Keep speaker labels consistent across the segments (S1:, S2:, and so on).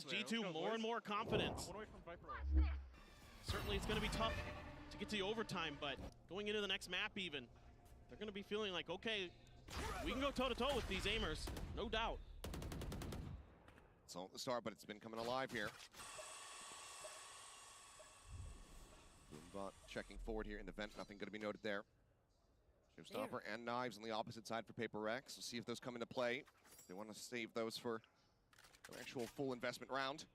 S1: G2 more and more confidence. Certainly it's going to be tough to get to the overtime, but going into the next map even, they're going to be feeling like, okay, we can go toe-to-toe with these aimers, no doubt.
S2: It's all at the start, but it's been coming alive here. Boombot checking forward here in the vent, nothing going to be noted there. Showstopper and knives on the opposite side for PRX. We'll see if those come into play. They want to save those for an actual full investment round.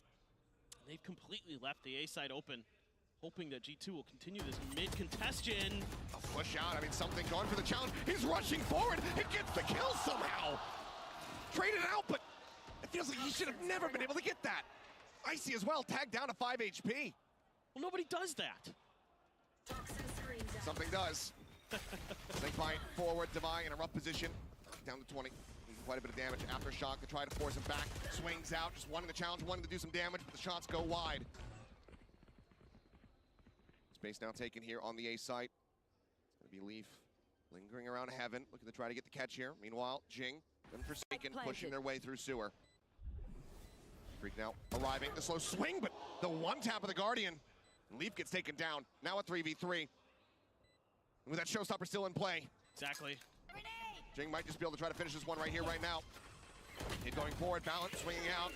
S1: They've completely left the A side open, hoping that G2 will continue this mid-contestion.
S2: A push out, I mean, something going for the challenge. He's rushing forward, he gets the kill somehow. Traded out, but it feels like he should have never been able to get that. Icy as well, tagged down to 5 HP.
S1: Well, nobody does that.
S2: Something does. Snake bite forward, Devi in a rough position. Down to 20. Taking quite a bit of damage. Aftershock to try to force him back. Swings out, just wanting the challenge, wanting to do some damage, but the shots go wide. Space now taken here on the A site. It's going to be Leaf lingering around Heaven, looking to try to get the catch here. Meanwhile, Jing and Forsaken pushing their way through Sewer. Freak now arriving, the slow swing, but the one tap of the Guardian. And Leaf gets taken down, now a 3v3. With that Showstopper still in play.
S1: Exactly.
S2: Jing might just be able to try to finish this one right here, right now. Kid going forward, Balance swinging out.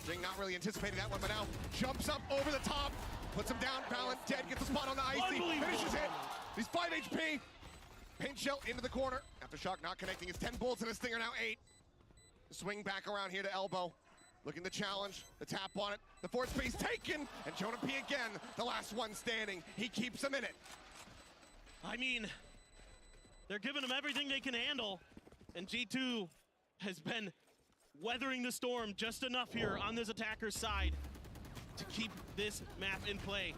S2: Jing not really anticipating that one, but now jumps up over the top, puts him down. Balance dead, gets the spot on the Icy, finishes it. He's 5 HP. Paint shell into the corner. Aftershock not connecting. It's 10 bullets and a Stinger now 8. Swing back around here to Elbow. Looking to challenge, the tap on it. The forward space taken, and Jonah P again, the last one standing. He keeps him in it.
S1: I mean, they're giving them everything they can handle, and G2 has been weathering the storm just enough here on this attacker's side to keep this map in play.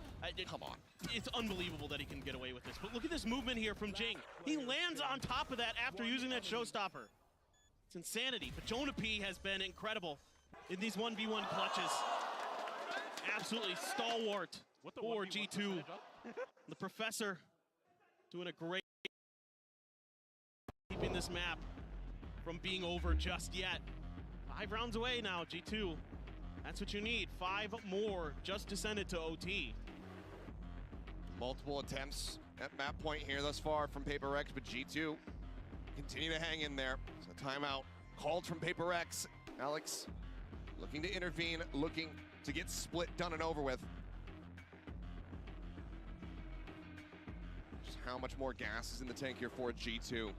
S2: Come on.
S1: It's unbelievable that he can get away with this, but look at this movement here from Jing. He lands on top of that after using that Showstopper. It's insanity, but Jonah P has been incredible in these 1v1 clutches. Absolutely stalwart for G2. The Professor doing a great keeping this map from being over just yet. 5 rounds away now, G2. That's what you need. 5 more just to send it to OT.
S2: Multiple attempts at map point here thus far from PRX, but G2 continue to hang in there. So timeout called from PRX. Alex looking to intervene, looking to get split done and over with. Just how much more gas is in the tank here for G2.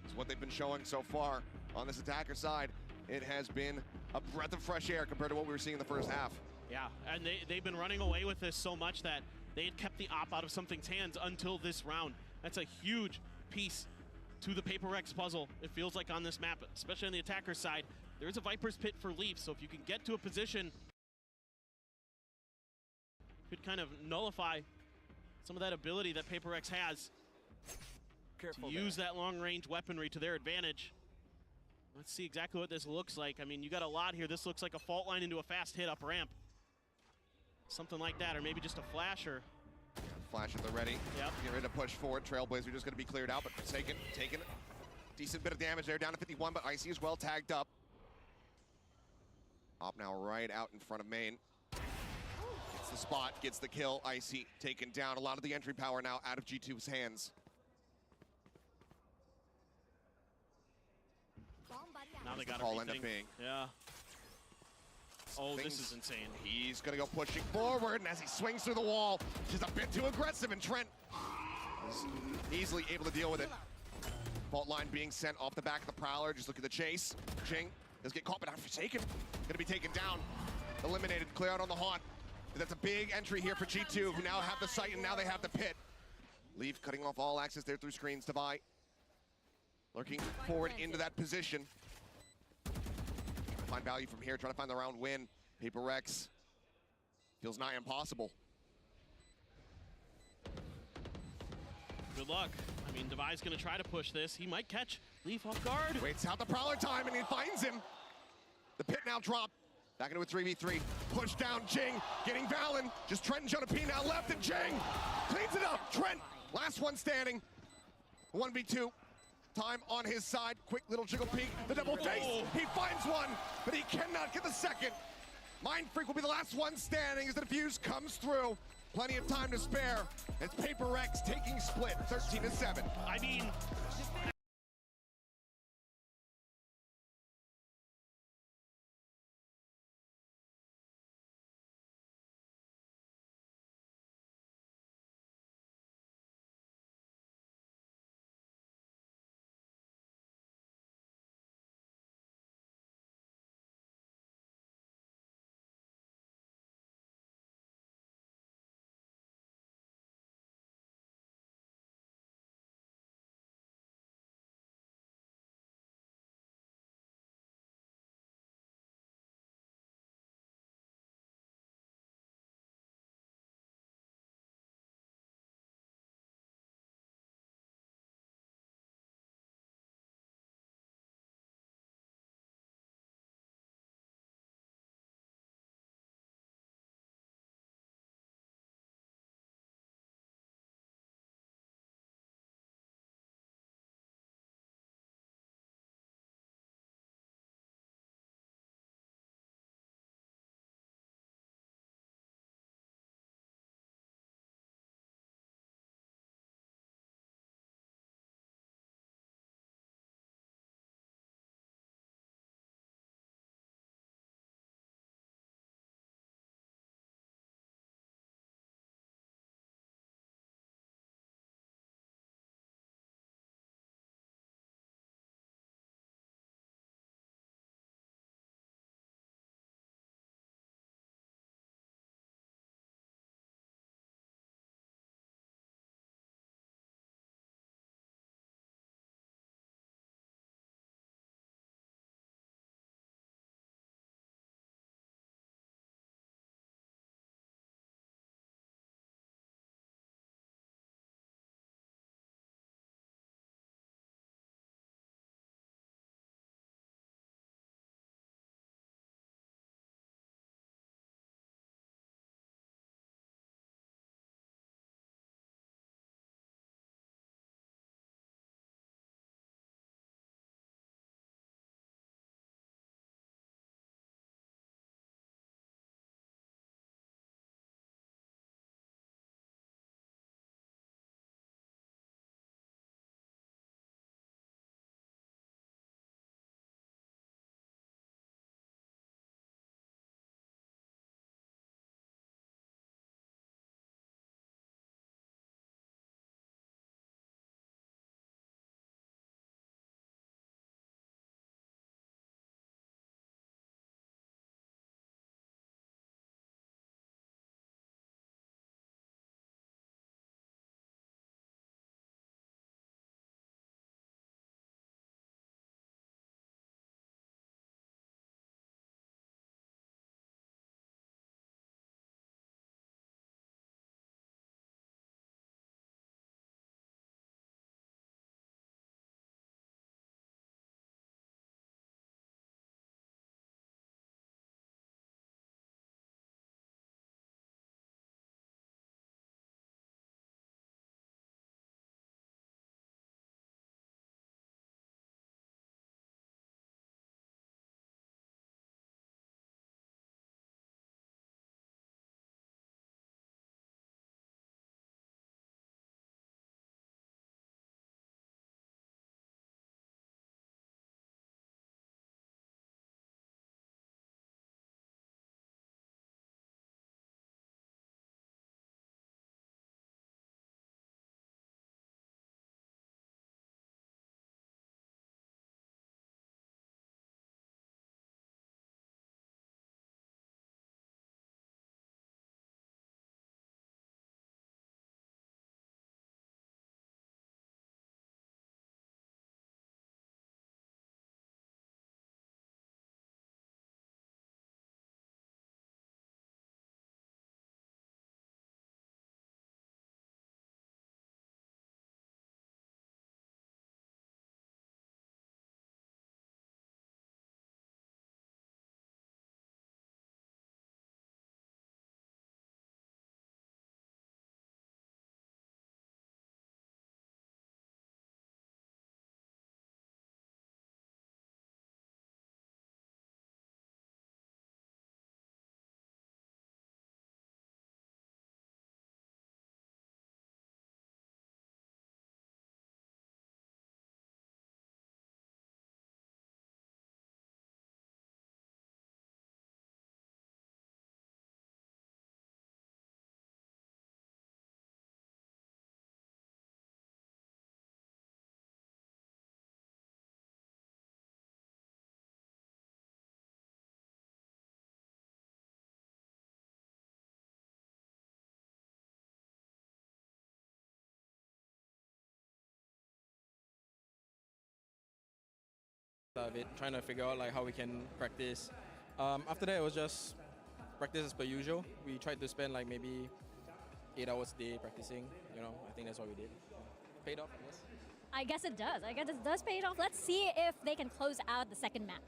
S2: It's what they've been showing so far on this attacker side. It has been a breath of fresh air compared to what we were seeing in the first half.
S1: Yeah, and they've been running away with this so much that they had kept the op out of something's hands until this round. That's a huge piece to the PRX puzzle, it feels like, on this map, especially on the attacker side. There's a Viper's Pit for Leaf, so if you can get to a position, could kind of nullify some of that ability that PRX has to use that long-range weaponry to their advantage. Let's see exactly what this looks like. I mean, you got a lot here. This looks like a fault line into a fast hit up ramp. Something like that, or maybe just a flasher.
S2: Yeah, flash at the ready.
S1: Yep.
S2: Get ready to push forward. Trailblazer just going to be cleared out, but taking a decent bit of damage there, down to 51, but Icy as well tagged up. Op now right out in front of main. Gets the spot, gets the kill. Icy taken down. A lot of the entry power now out of G2's hands.
S1: Now they got
S2: all
S1: everything.
S2: end up being.
S1: Yeah. Oh, this is insane.
S2: He's gonna go pushing forward, and as he swings through the wall, just a bit too aggressive, and Trent is easily able to deal with it. Fault line being sent off the back of the Prowler. Just look at the chase. Jing does get caught, but not Forsaken. Gonna be taken down. Eliminated, clear out on the haunt. That's a big entry here for G2, who now have the site, and now they have the pit. Leaf cutting off all access there through screens to buy. Lurking forward into that position. Trying to find value from here, trying to find the round win. PRX feels nigh impossible.
S1: Good luck. I mean, Devi's gonna try to push this. He might catch Leaf off guard.
S2: Waits out the Prowler time, and he finds him. The pit now dropped. Back into a 3v3. Push down, Jing, getting Valen. Just Trent and Jonah P now left, and Jing cleans it up. Trent, last one standing. 1v2. Time on his side. Quick little jiggle peek. The double face. He finds one, but he cannot get the second. Mind Freak will be the last one standing as the defuse comes through. Plenty of time to spare. It's PRX taking split, 13-7.
S1: I mean,
S3: of it, trying to figure out like how we can practice. After that, it was just practice as per usual. We tried to spend like maybe 8 hours a day practicing. You know, I think that's what we did. Paid off, I guess.
S4: I guess it does. I guess it does pay it off. Let's see if they can close out the second map.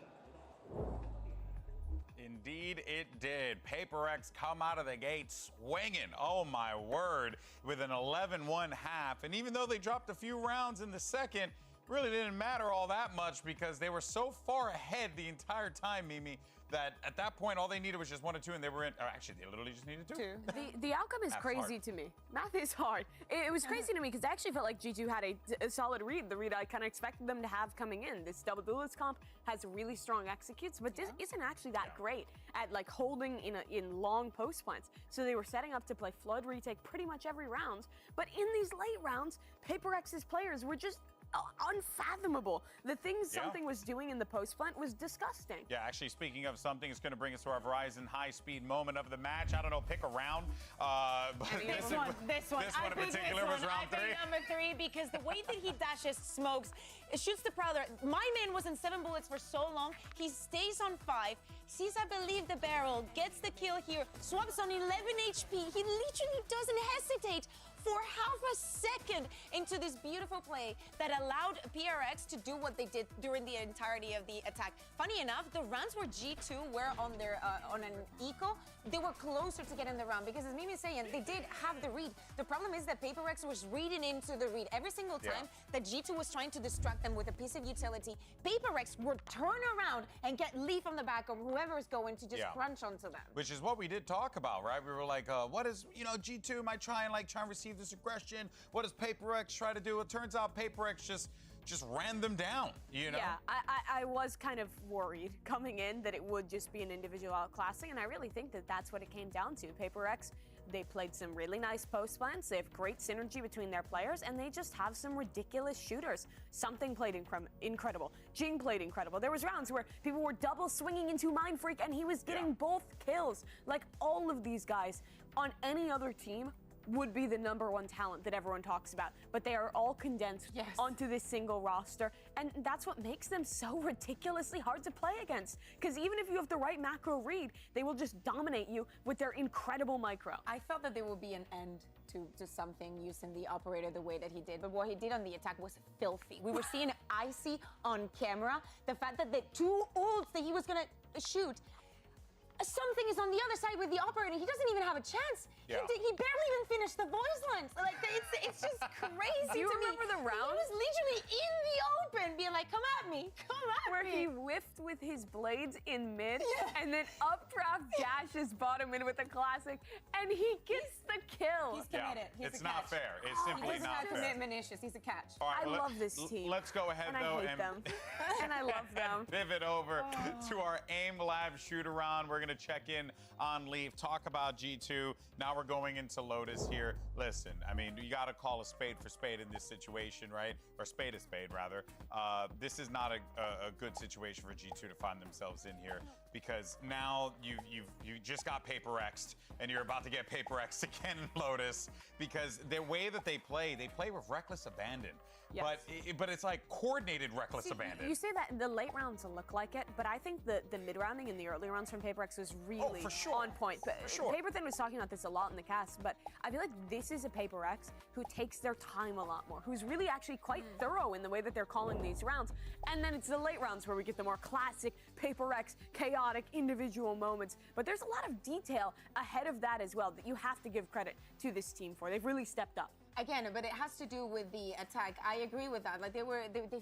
S5: Indeed it did. PRX come out of the gate swinging, oh my word, with an 11-1 half. And even though they dropped a few rounds in the second, really didn't matter all that much because they were so far ahead the entire time, Mimi, that at that point all they needed was just 1 or 2 and they were in. Or actually, they literally just needed 2.
S6: The outcome is
S5: Math's
S6: crazy
S5: hard.
S6: to me. Math is hard. It was crazy to me because I actually felt like G2 had a solid read, the read I kind of expected them to have coming in. This double duelist comp has really strong executes, but this isn't actually that great at like holding in long post plants. So they were setting up to play flood retake pretty much every round, but in these late rounds, PRX's players were just unfathomable. The things something was doing in the post plant was disgusting.
S5: Yeah, actually, speaking of something, it's going to bring us to our Verizon high-speed moment of the match. I don't know, pick a round. But
S7: This one
S5: in particular was round 3.
S7: Number 3, because the way that he dashes, smokes, shoots the Prowler. My man was in 7 bullets for so long. He stays on 5, sees, I believe, the barrel, gets the kill here, swaps on 11 HP. He literally doesn't hesitate for half a second into this beautiful play that allowed PRX to do what they did during the entirety of the attack. Funny enough, the rounds where G2 were on their on an eco, they were closer to getting the round because, as Mimi is saying, they did have the read. The problem is that PRX was reading into the read every single time that G2 was trying to distract them with a piece of utility. PRX would turn around and get Leaf on the back of whoever is going to just crunch onto them.
S5: Which is what we did talk about, right? We were like, what is, G2 might try and receive this aggression. What does PRX try to do? It turns out PRX just ran them down,
S6: Yeah, I was kind of worried coming in that it would just be an individual outclassing, and I really think that that's what it came down to. PRX, they played some really nice post plans. They have great synergy between their players, and they just have some ridiculous shooters. Something played incredible. Jing played incredible. There was rounds where people were double swinging into Mind Freak, and he was getting both kills. Like, all of these guys on any other team would be the #1 talent that everyone talks about, but they are all condensed onto this single roster, and that's what makes them so ridiculously hard to play against, because even if you have the right macro read, they will just dominate you with their incredible micro.
S7: I felt that there would be an end to something using the operator the way that he did, but what he did on the attack was filthy. We were seeing Icy on camera. The fact that the 2 ults that he was gonna shoot, something is on the other side with the operator. He doesn't even have a chance. He barely even finished the voice lines. Like, it's just crazy.
S6: Do you
S7: to
S6: remember
S7: me.
S6: the round?
S7: He was literally in the open, being like, "Come at me, come at
S6: Where
S7: me."
S6: he whiffed with his blades in mid, and then updraft dashes bottom in with a classic, and he gets the kill.
S7: He's committed. He's
S5: It's
S7: a
S5: not
S7: catch.
S5: fair. It's
S7: He
S5: simply
S7: doesn't
S5: not
S7: have
S5: fair.
S7: commitment issues. He's a catch.
S5: All right,
S6: I love this team.
S5: Let's go ahead,
S6: and
S5: though,
S6: I hate them. And I love them.
S5: Pivot over to our AIM Live shoot-around. We're going to check in on Leaf, talk about G2. Now we're going into Lotus here. Listen, I mean, you got to call a spade for spade in this situation, right? Or spade a spade, rather. This is not a good situation for G2 to find themselves in here, because now you just got PRX'd, and you're about to get PRX'd again in Lotus, because the way that they play with reckless abandon.
S6: Yes.
S5: But it's like coordinated reckless abandon.
S6: You say that the late rounds look like it, but I think the mid-rounding and the early rounds from PRX was really on point. Paperthin was talking about this a lot in the cast, but I feel like this is a PRX who takes their time a lot more, who's really actually quite thorough in the way that they're calling these rounds. And then it's the late rounds where we get the more classic PRX, chaotic individual moments. But there's a lot of detail ahead of that as well that you have to give credit to this team for. They've really stepped up.
S7: Again, but it has to do with the attack. I agree with that. Like, they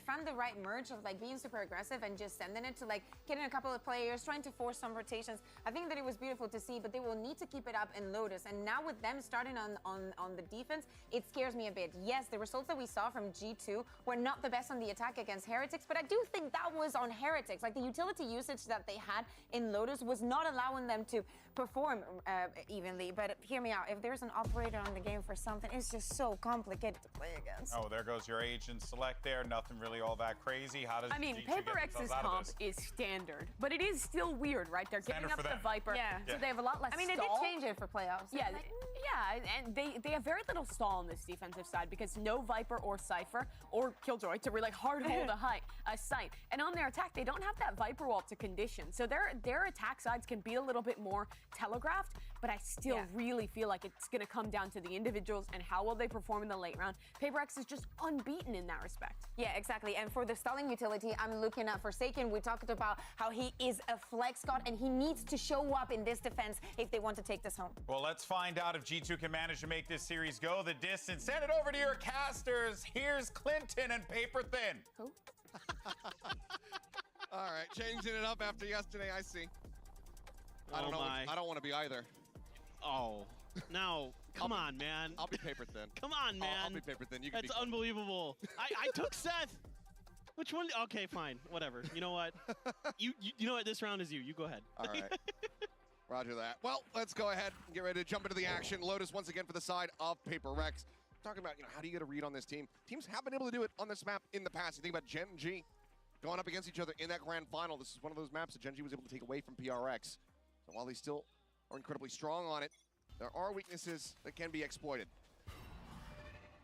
S7: found the right merge of like being super aggressive and just sending it to like getting a couple of players, trying to force some rotations. I think that it was beautiful to see, but they will need to keep it up in Lotus. And now with them starting on the defense, it scares me a bit. Yes, the results that we saw from G2 were not the best on the attack against Heretics, but I do think that was on Heretics. Like, the utility usage that they had in Lotus was not allowing them to perform evenly. But hear me out. If there's an operator on the game for something, it's just so so complicated to play against.
S5: Oh, there goes your agent select there. Nothing really all that crazy. How does
S6: I mean,
S5: G2
S6: Paper
S5: get
S6: X's
S5: themselves out of
S6: comp
S5: this?
S6: is standard, but it is still weird, right? They're giving
S5: Standard
S6: up
S5: for
S6: the
S5: them.
S6: Viper,
S7: Yeah.
S6: so
S5: Yeah.
S6: they have a lot less
S7: I mean, they did
S6: stall.
S7: change it for playoffs.
S6: Yeah,
S7: Like,
S6: and they have very little stall on this defensive side because no Viper or Cypher or Killjoy to really hard hold a site. And on their attack, they don't have that Viper wall to condition. So their attack sides can be a little bit more telegraphed, but I still really feel like it's going to come down to the individuals and how well they perform in the late round. Paper X is just unbeaten in that respect.
S7: yeah, exactly. And for the stalling utility, I'm looking at Forsaken. We talked about how he is a flex god and he needs to show up in this defense if they want to take this home.
S5: Well, let's find out if G2 can manage to make this series go the distance. Send it over to your casters. Here's Clinton and Paper Thin.
S6: Who?
S2: All right, changing it up after yesterday, I see. I don't know.
S1: my.
S2: I don't want to be either.
S1: Oh, now, come on, man.
S2: I'll be Paper Thin.
S1: Come on, man.
S2: I'll be Paper Thin. You can
S1: That's
S2: be.
S1: unbelievable. I took Seth. Which one? Okay, fine. Whatever. You know what? You know what? This round is you. You go ahead.
S2: All right. Roger that. Well, let's go ahead and get ready to jump into the action. Lotus once again for the side of Paper Rex. Talking about, how do you get a read on this team? Teams have been able to do it on this map in the past. You think about Gen G going up against each other in that grand final. This is one of those maps that Gen G was able to take away from PRX. So while they still are incredibly strong on it, there are weaknesses that can be exploited.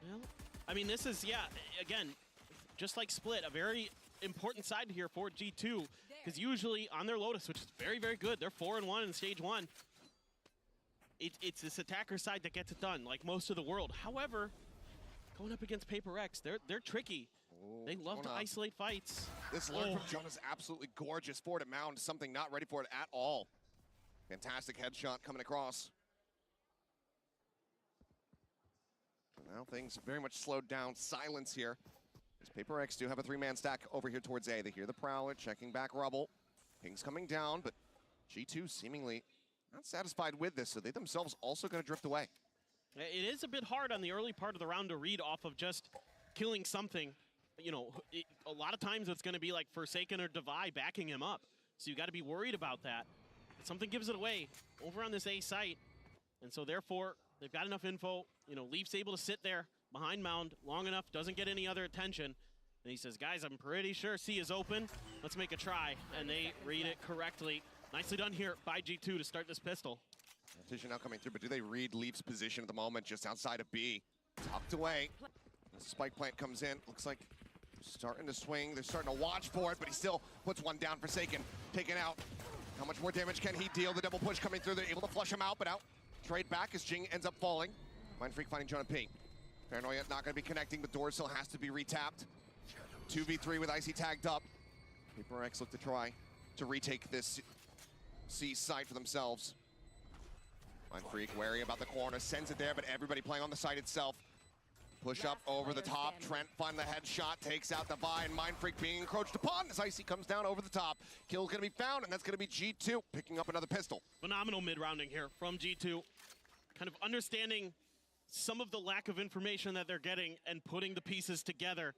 S1: Well, I mean, this is, again, just like Split, a very important side here for G2. Because usually on their Lotus, which is very, very good, they're 4-1 in stage 1. It's this attacker side that gets it done, like most of the world. However, going up against Paper X, they're tricky.
S2: Oh,
S1: They love to isolate fights.
S2: This lurk from Jonah is absolutely gorgeous. Forward to Mound, something not ready for it at all. Fantastic headshot coming across. Now things very much slowed down. Silence here. As Paper X do have a 3-man stack over here towards A. They hear the Prowler checking back Rubble. Ping's coming down, but G2 seemingly not satisfied with this, so they themselves also going to drift away.
S1: It is a bit hard on the early part of the round to read off of just killing something. A lot of times it's going to be like Forsaken or Divide backing him up. So you got to be worried about that. But something gives it away over on this A site. And so therefore, they've got enough info. Leaf's able to sit there behind Mound long enough, doesn't get any other attention. And he says, guys, I'm pretty sure C is open. Let's make a try. And they read it correctly. Nicely done here by G2 to start this pistol.
S2: Competition now coming through, but do they read Leaf's position at the moment just outside of B? Tucked away. As the spike plant comes in, looks like starting to swing. They're starting to watch for it, but he still puts one down. Forsaken, taken out. How much more damage can he deal? The double push coming through. They're able to flush him out, but out. Trade back as Jing ends up falling. Mind Freak finding Jonah P. Paranoia not going to be connecting, but door still has to be retapped. 2v3 with Icy tagged up. Paper X look to try to retake this C site for themselves. Mind Freak wary about the corner, sends it there, but everybody playing on the site itself. Push up over the top. Trent find the headshot, takes out the Vi, and Mind Freak being encroached upon as Icy comes down over the top. Kill's gonna be found, and that's gonna be G2 picking up another pistol.
S1: Phenomenal mid-rounding here from G2. Kind of understanding some of the lack of information that they're getting and putting the pieces together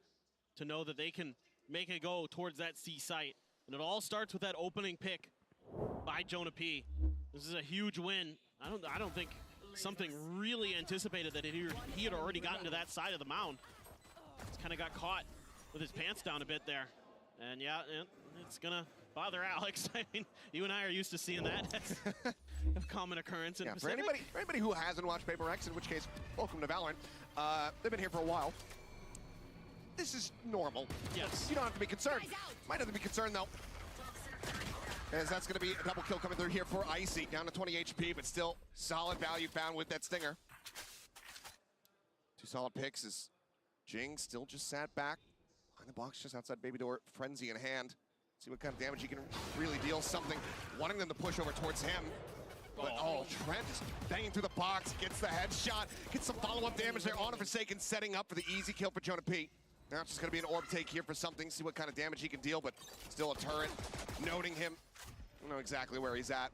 S1: to know that they can make a go towards that C site. And it all starts with that opening pick by Jonah P. This is a huge win. I don't think something really anticipated that he had already gotten to that side of the mound. Just kind of got caught with his pants down a bit there. And yeah, it's gonna bother Alex. I mean, you and I are used to seeing that. That's a common occurrence in
S2: For
S1: Pacific.
S2: anybody who hasn't watched Paper X, in which case, welcome to Valorant. They've been here for a while. This is normal.
S1: Yes.
S2: You don't have to be concerned. Might have to be concerned though. As that's going to be a double kill coming through here for Icy, down to 20 HP, but still solid value found with that stinger. 2 solid picks as Jing still just sat back behind the box just outside Baby Door, Frenzy in hand. See what kind of damage he can really deal. Something wanting them to push over towards him. But Trent is banging through the box, gets the headshot, gets some follow-up damage there on a Forsaken, setting up for the easy kill for Jonah P. Now it's just going to be an orb take here for something, see what kind of damage he can deal, but still a turret, noting him. Don't know exactly where he's at.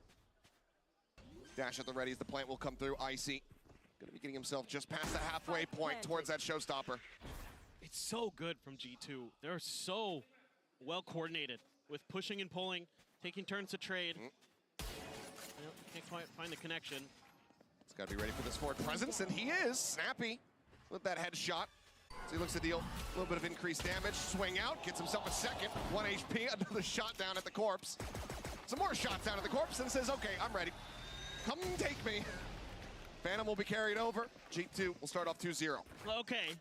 S2: Dash at the ready as the plant will come through. Icy going to be getting himself just past the halfway point towards that showstopper.
S1: It's so good from G2. They're so well coordinated with pushing and pulling, taking turns to trade. Can't quite find the connection.
S2: He's got to be ready for this forward presence, and he is. Snappy with that headshot. So he looks to deal a little bit of increased damage. Swing out, gets himself a second. 1 HP, another shot down at the corpse. Some more shots down at the corpse and says, okay, I'm ready. Come take me. Phantom will be carried over. G2 will start off 2-0.
S1: Okay,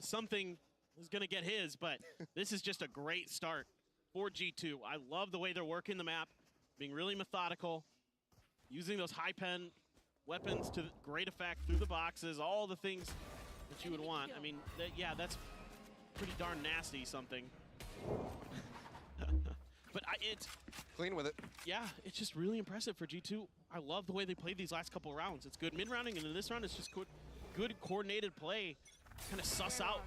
S1: something is going to get his, but this is just a great start for G2. I love the way they're working the map, being really methodical, using those high pen weapons to great effect through the boxes, all the things that you would want. I mean, yeah, that's pretty darn nasty something. But it's
S2: clean with it.
S1: Yeah, it's just really impressive for G2. I love the way they played these last couple of rounds. It's good mid-rounding, and in this round, it's just good coordinated play. Kind of suss out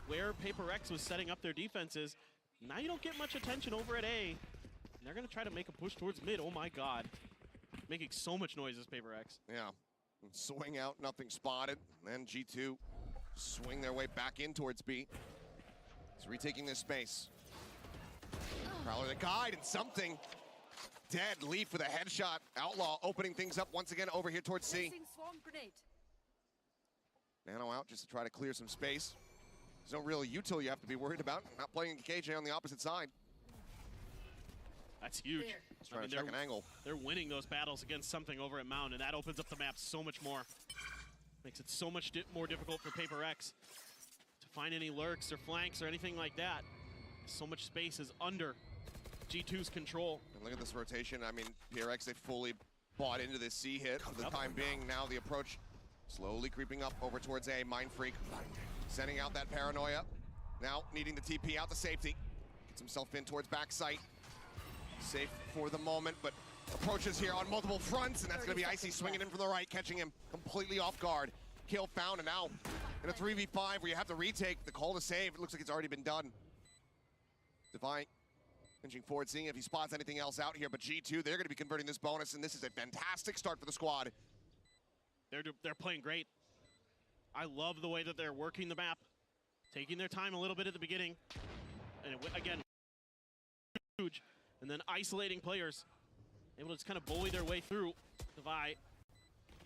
S1: where PRX was setting up their defenses. Now you don't get much attention over at A. And they're going to try to make a push towards mid. Oh my god. Making so much noise as PRX.
S2: Yeah. Swing out, nothing spotted. And then G2 swing their way back in towards B. He's retaking this space. Prowler the guide and something. Dead. Leaf with a headshot. Outlaw opening things up once again over here towards C. Nano out just to try to clear some space. There's no real util you have to be worried about. Not playing KJ on the opposite side.
S1: That's huge.
S2: Just trying to check an angle.
S1: They're winning those battles against something over at Mound, and that opens up the map so much more. Makes it so much more difficult for PRX to find any lurks or flanks or anything like that. So much space is under G2's control.
S2: And look at this rotation. I mean, PRX, they fully bought into this C hit for the time being. Now the approach slowly creeping up over towards A. Mind Freak sending out that paranoia. Now needing the TP out to safety. Gets himself in towards backside. Safe for the moment, but approaches here on multiple fronts, and that's going to be Icy swinging in from the right, catching him completely off guard. Kill found, and now in a 3v5 where you have to retake the call to save. It looks like it's already been done. Divine inching forward, seeing if he spots anything else out here, but G2, they're going to be converting this bonus, and this is a fantastic start for the squad.
S1: They're playing great. I love the way that they're working the map, taking their time a little bit at the beginning, and again, huge, and then isolating players, able to just kind of bully their way through. Devi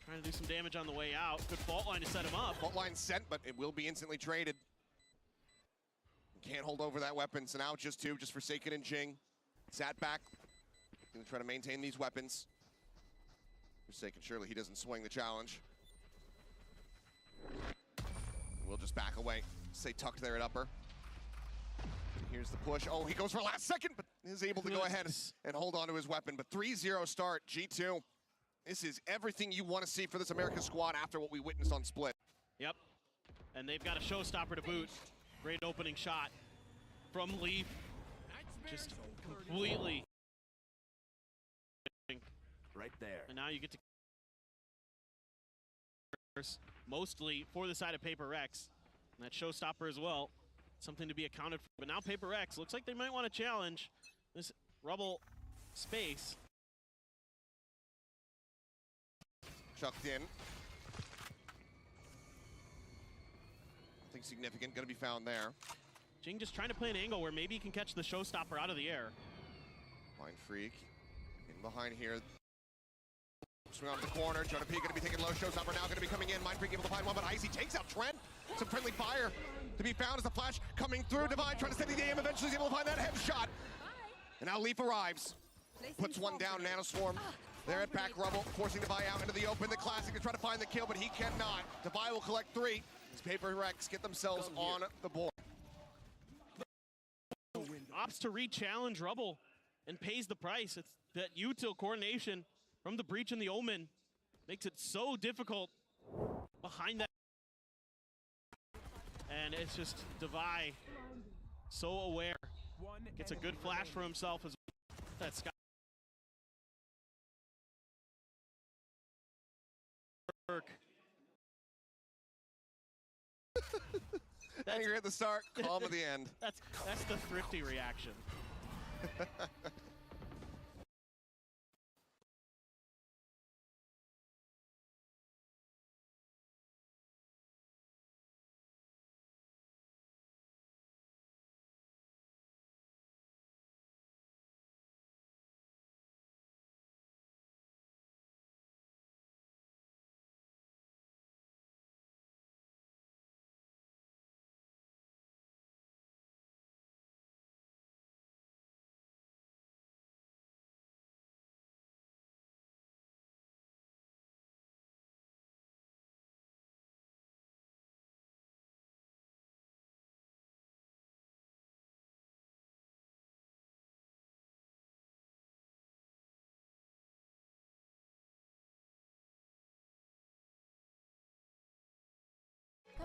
S1: trying to do some damage on the way out. Good fault line to set him up.
S2: Fault line sent, but it will be instantly traded. Can't hold over that weapon, so now just two, just Forsaken and Jing. Sat back, gonna try to maintain these weapons. Forsaken, surely he doesn't swing the challenge. We'll just back away. Stay tucked there at upper. Here's the push. Oh, he goes for last second, but is able to go ahead and hold on to his weapon. But 3-0 start, G2. This is everything you want to see for this American squad after what we witnessed on Split.
S1: Yep, and they've got a showstopper to boot. Great opening shot from Leaf. Just completely.
S8: Right there.
S1: And now you get to mostly for the side of PRX. And that showstopper as well. Something to be accounted for. But now PRX looks like they might want to challenge this rubble space.
S2: Chucked in. Nothing significant gonna be found there.
S1: Jing just trying to play an angle where maybe he can catch the showstopper out of the air.
S2: Mind Freak in behind here. Swing off the corner. Jonah P gonna be taking low. Showstopper now gonna be coming in. Mind Freak able to find one, but Icy takes out Trent. Some friendly fire to be found as the flash coming through. Divine trying to steady the aim. Eventually he's able to find that headshot. And now Leaf arrives. Puts one down. Nanoswarm. They're at back rubble, forcing Devi out into the open. The Classic to try to find the kill, but he cannot. Devi will collect 3. As PRX get themselves on the board.
S1: Opts to re-challenge Rubble and pays the price. It's that util coordination from the Breach and the Omen makes it so difficult behind that. And it's just Devi so aware. Gets a good flash for himself as well. That Sky.
S2: Anger at the start, calm at the end.
S1: That's the thrifty reaction.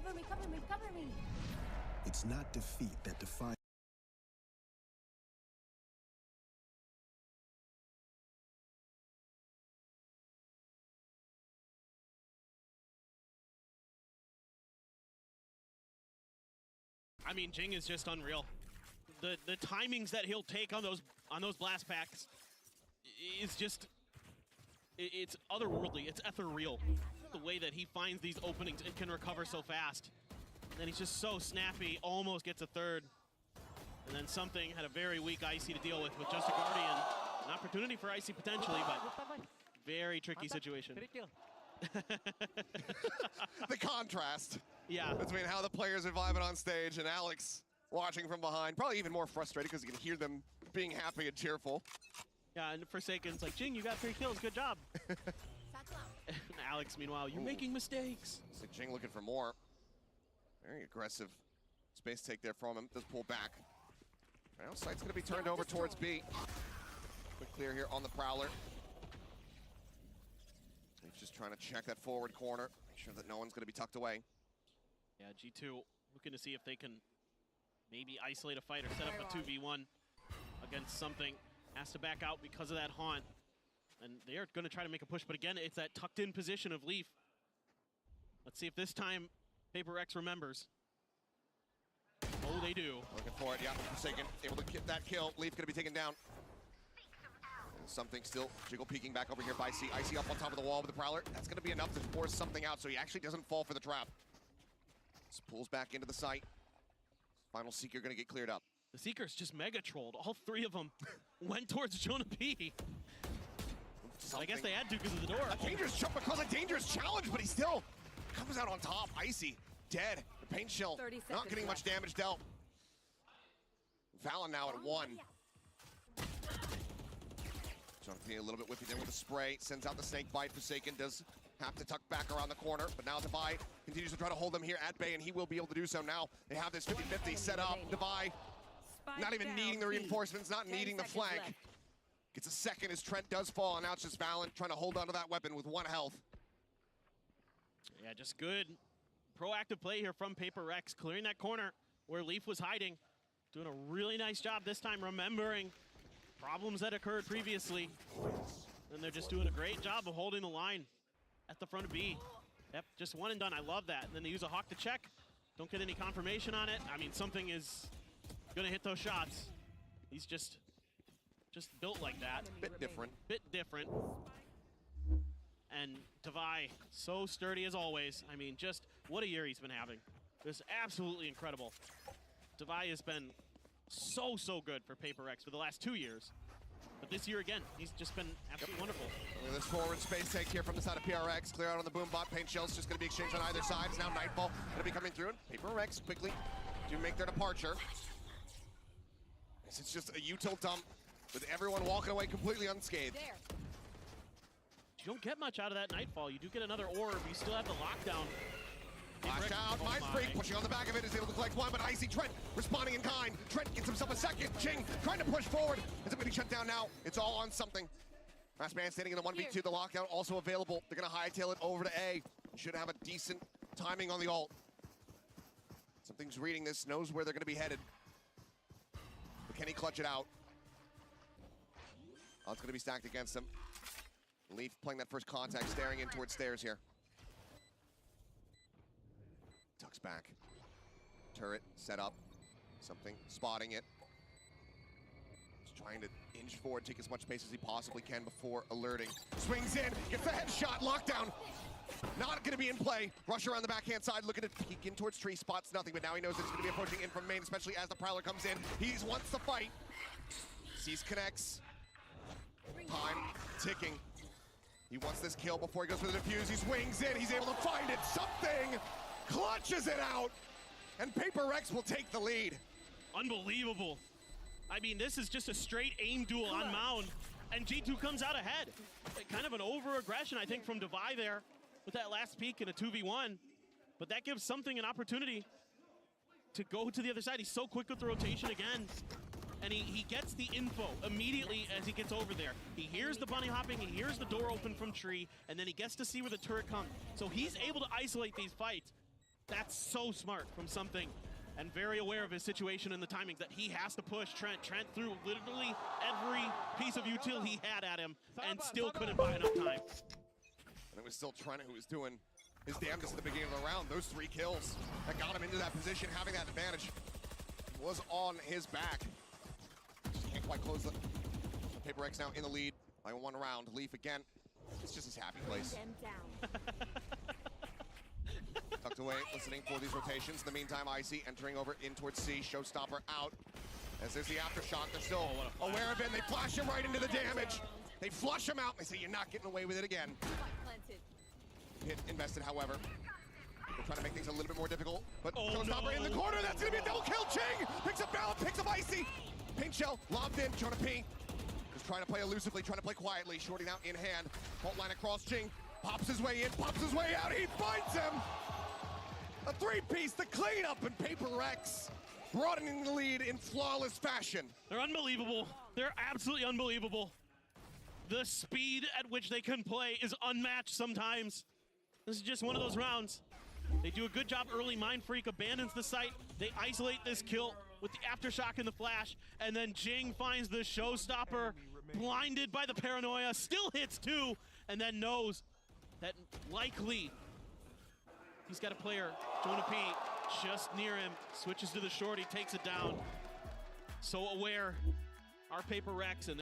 S7: Cover me, cover me, cover me.
S8: It's not defeat that defines.
S1: I mean, Jing is just unreal. The timings that he'll take on those blast packs is just it's otherworldly. It's ethereal. The way that he finds these openings and can recover so fast. And then he's just so snappy, almost gets a third. And then something had a very weak Icy to deal with just a Guardian. An opportunity for Icy potentially, but very tricky situation.
S2: The contrast.
S1: Yeah.
S2: Between how the players are vibing on stage and Alex watching from behind. Probably even more frustrated because you can hear them being happy and cheerful.
S1: Yeah, and Forsaken's like, Jing, you got 3 kills, good job. And Alex, meanwhile, you're making mistakes.
S2: So Jing looking for more. Very aggressive space take there from him. Does pull back. Now sight's gonna be turned over towards B. Quick clear here on the Prowler. He's just trying to check that forward corner. Make sure that no one's gonna be tucked away.
S1: Yeah, G2 looking to see if they can maybe isolate a fight or set up a 2v1 against something. Has to back out because of that haunt. And they are going to try to make a push, but again, it's that tucked in position of Leaf. Let's see if this time PRX remembers. Oh, they do.
S2: Looking for it, yeah, Forsaken able to get that kill. Leaf gonna be taken down. And something still, Jiggle peeking back over here by Icy. Icy up on top of the wall with the Prowler. That's gonna be enough to force something out so he actually doesn't fall for the trap. Just pulls back into the site. Final Seeker gonna get cleared up.
S1: The Seekers just mega trolled. All 3 of them went towards Jonah P. I guess they had to because of the door.
S2: A dangerous jump because a dangerous challenge, but he still comes out on top. Icy, dead. The paint shell not getting much damage dealt. Valen now at 1. Jonah P a little bit whippy there with a spray. Sends out the snake bite. Forsaken does have to tuck back around the corner, but now Devi continues to try to hold them here at bay, and he will be able to do so now. They have this 50-50 set up. Devi not even needing the reinforcements, not needing the flank. Gets a second as Trent does fall, and now it's just Valen trying to hold onto that weapon with 1 health.
S1: Yeah, just good proactive play here from PRX, clearing that corner where Leaf was hiding. Doing a really nice job this time remembering problems that occurred previously. And they're just doing a great job of holding the line at the front of B. Yep, just 1 and done. I love that. And then they use a Hawk to check. Don't get any confirmation on it. I mean, something is gonna hit those shots. He's just built like that.
S2: Bit different.
S1: Bit different. And Devi, so sturdy as always. I mean, just what a year he's been having. Just absolutely incredible. Devi has been so good for PRX for the last 2 years. But this year again, he's just been absolutely wonderful.
S2: Look at this forward space take here from the side of PRX. Clear out on the boom bot. Paint shell's just gonna be exchanged on either side. It's now Nightfall gonna be coming through. And PRX quickly do make their departure. It's just a util dump with everyone walking away completely unscathed.
S1: You don't get much out of that Nightfall. You do get another orb. You still have the lockdown.
S2: Flash out, Mind Freak pushing on the back of it is able to collect 1, but Icy Trent responding in kind. Trent gets himself a second. Jing trying to push forward. Is it going to be shut down now? It's all on something. Last man standing in the 1v2. The lockdown also available. They're going to hightail it over to A. Should have a decent timing on the ult. Something's reading this, knows where they're going to be headed. But can he clutch it out? Oh, it's going to be stacked against him. Leaf playing that first contact, staring in towards stairs here. Tucks back. Turret set up. Something spotting it. Just trying to inch forward, take as much space as he possibly can before alerting. Swings in, gets the headshot, lockdown. Not gonna be in play. Rush around the backhand side, looking to peek in towards tree, spots nothing, but now he knows that he's gonna be approaching in from main, especially as the Prowler comes in. He wants to fight. Sees connects. Time ticking. He wants this kill before he goes for the defuse. He swings in, he's able to find it. Something clutches it out, and PRX will take the lead.
S1: Unbelievable. I mean, this is just a straight aim duel on Mound, and G2 comes out ahead. Kind of an over-aggression, I think, from Devi there with that last peek in a 2v1, but that gives something an opportunity to go to the other side. He's so quick with the rotation again. And he gets the info immediately as he gets over there. He hears the bunny hopping, he hears the door open from tree, and then he gets to see where the turret comes. So he's able to isolate these fights. That's so smart from something, and very aware of his situation and the timings that he has to push Trent. Trent threw literally every piece of util he had at him and still couldn't buy enough time.
S2: And it was still Trent who was doing his damnedest at the beginning of the round. Those 3 kills that got him into that position, having that advantage, was on his back. Just can't quite close the PRX now in the lead by 1 round. Leaf again. It's just his happy place. Tucked away, listening for these rotations. In the meantime, Icy entering over in towards C. Showstopper out. As there's the aftershock, they're still aware of it. They flash him right into the damage. They flush him out. They say, you're not getting away with it again. Hit invested, however. They're trying to make things a little bit more difficult. But Showstopper in the corner. That's going to be a double kill. Ching picks up Balance, picks up Icy. Paint shell lobbed in. Jonah P. Just trying to play elusively, trying to play quietly. Shorty now in hand. Fault line across. Ching pops his way in, pops his way out. He finds him. A 3-piece, the cleanup, and PRX broadening the lead in flawless fashion.
S1: They're unbelievable. They're absolutely unbelievable. The speed at which they can play is unmatched sometimes. This is just one of those rounds. They do a good job early. Mindfreak abandons the site. They isolate this kill with the aftershock and the flash, and then Jing finds the Showstopper, blinded by the paranoia, still hits 2, and then knows that likely he's got a player, Jonah P, just near him, switches to the shorty, takes it down. So aware, our PRX, and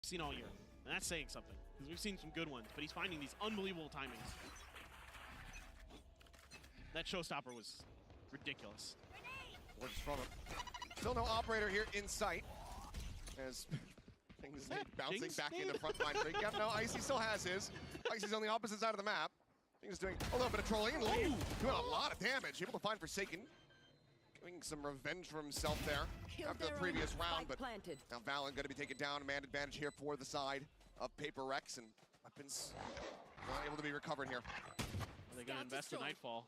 S1: seen all year, and that's saying something, because we've seen some good ones, but he's finding these unbelievable timings. That Showstopper was ridiculous.
S2: Works from him. Still no operator here in sight, as things bouncing back into front line. Yep, no, Icy still has his. Icy's on the opposite side of the map. He's doing a little bit of trolling and doing a lot of damage. Able to find Forsaken. Getting some revenge for himself there after the previous round, but now Valen going to be taken down. Man advantage here for the side of PRX, and weapons not able to be recovered here.
S1: Are they going to invest in Nightfall?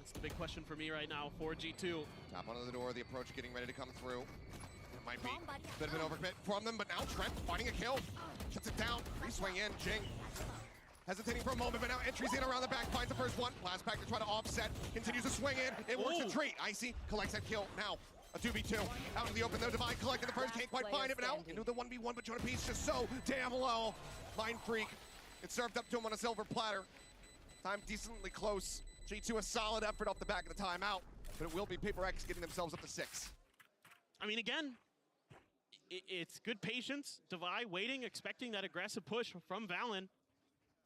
S1: That's the big question for me right now for G2.
S2: Tap onto the door, the approach getting ready to come through. It might be a bit of an overcommit from them, but now Trent finding a kill. Shuts it down, re-swing in, Jing. Hesitating for a moment, but now entries in around the back, finds the first one. Blast back to try to offset, continues to swing in. It works a treat. Icy collects that kill. Now, a 2v2. Out in the open, though, Divine collecting the first, can't quite find it, but now into the 1v1, but Jonah P's just so damn low. Mindfreak, it's served up to him on a silver platter. Time decently close. G2 a solid effort off the back of the timeout, but it will be PRX getting themselves up to 6.
S1: I mean, again, it's good patience. Devi waiting, expecting that aggressive push from Valen.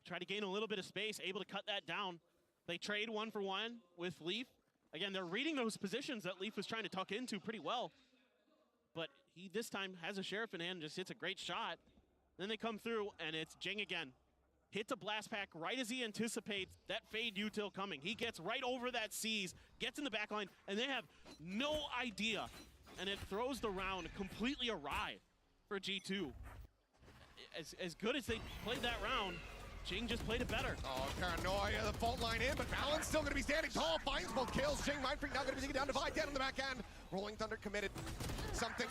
S1: Try to gain a little bit of space, able to cut that down. They trade 1-for-1 with Leaf. Again, they're reading those positions that Leaf was trying to tuck into pretty well. But he this time has a Sheriff in hand, just hits a great shot. Then they come through, and it's Jing again. Hits a blast pack right as he anticipates that fade util coming. He gets right over that C's, gets in the back line, and they have no idea. And it throws the round completely awry for G2. As good as they played that round, Jing just played it better.
S2: Oh, paranoia, the fault line in, but Valen's still gonna be standing tall, finds both kills. Jing, Mindfreak now gonna be taken down, Divide dead on the back end. Rolling Thunder committed. Something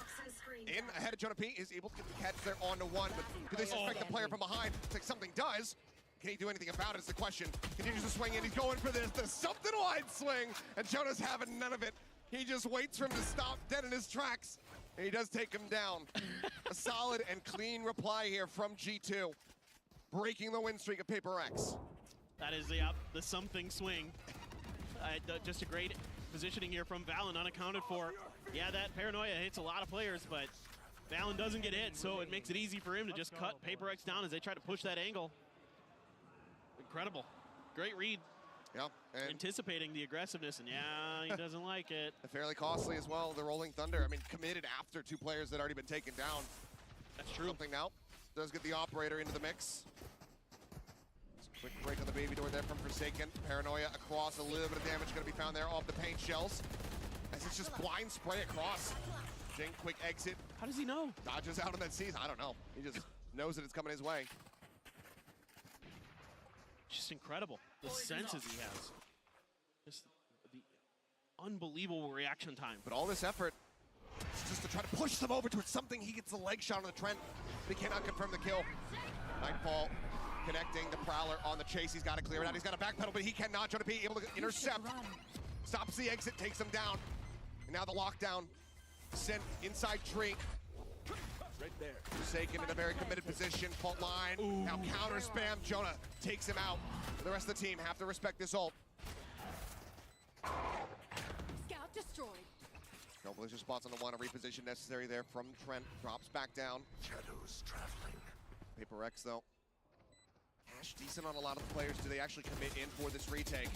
S2: in ahead of Jonah P is able to get the catch there on to 1, but do they suspect the player from behind? It's like something does. Can he do anything about it is the question. Continues to swing in, he's going for this, the something wide swing, and Jonah's having none of it. He just waits for him to stop dead in his tracks, and he does take him down. A solid and clean reply here from G2. breaking the win streak of PRX.
S1: That is the something swing. Just a great positioning here from Valen, unaccounted for. Yeah, that paranoia hits a lot of players, but Valen doesn't get hit, so it makes it easy for him to just cut PRX down as they try to push that angle. Incredible. Great read.
S2: Yeah, and
S1: anticipating the aggressiveness, and yeah, he doesn't like it.
S2: fairly costly as well, the Rolling Thunder. I mean, committed after 2 players that had already been taken down.
S1: That's true.
S2: Something now. Does get the operator into the mix. Quick break on the baby door there from Forsaken. Paranoia across, a little bit of damage going to be found there off the paint shells. As it's just blind spray across. Jing, quick exit.
S1: How does he know?
S2: Dodges out on that season. I don't know. He just knows that it's coming his way.
S1: Just incredible, the senses he has. Just the unbelievable reaction time.
S2: But all this effort is just to try to push them over towards something. He gets the leg shot on the Trent, but he cannot confirm the kill. Nightfall connecting the Prowler on the chase. He's got to clear it out. He's got a backpedal, but he cannot. Try to be able to intercept. Stops the exit, takes him down. And now the lockdown sent inside tree.
S8: Right there.
S2: Forsaken in a very committed position. Fault line.
S1: Ooh.
S2: Now counter spam. Jonah takes him out. The rest of the team have to respect this ult.
S4: Scout destroyed.
S2: Trailblazer spots on the one. A reposition necessary there from Trent. Drops back down.
S8: Shadows traveling.
S2: PRX though. Cash decent on a lot of the players. Do they actually commit in for this retake?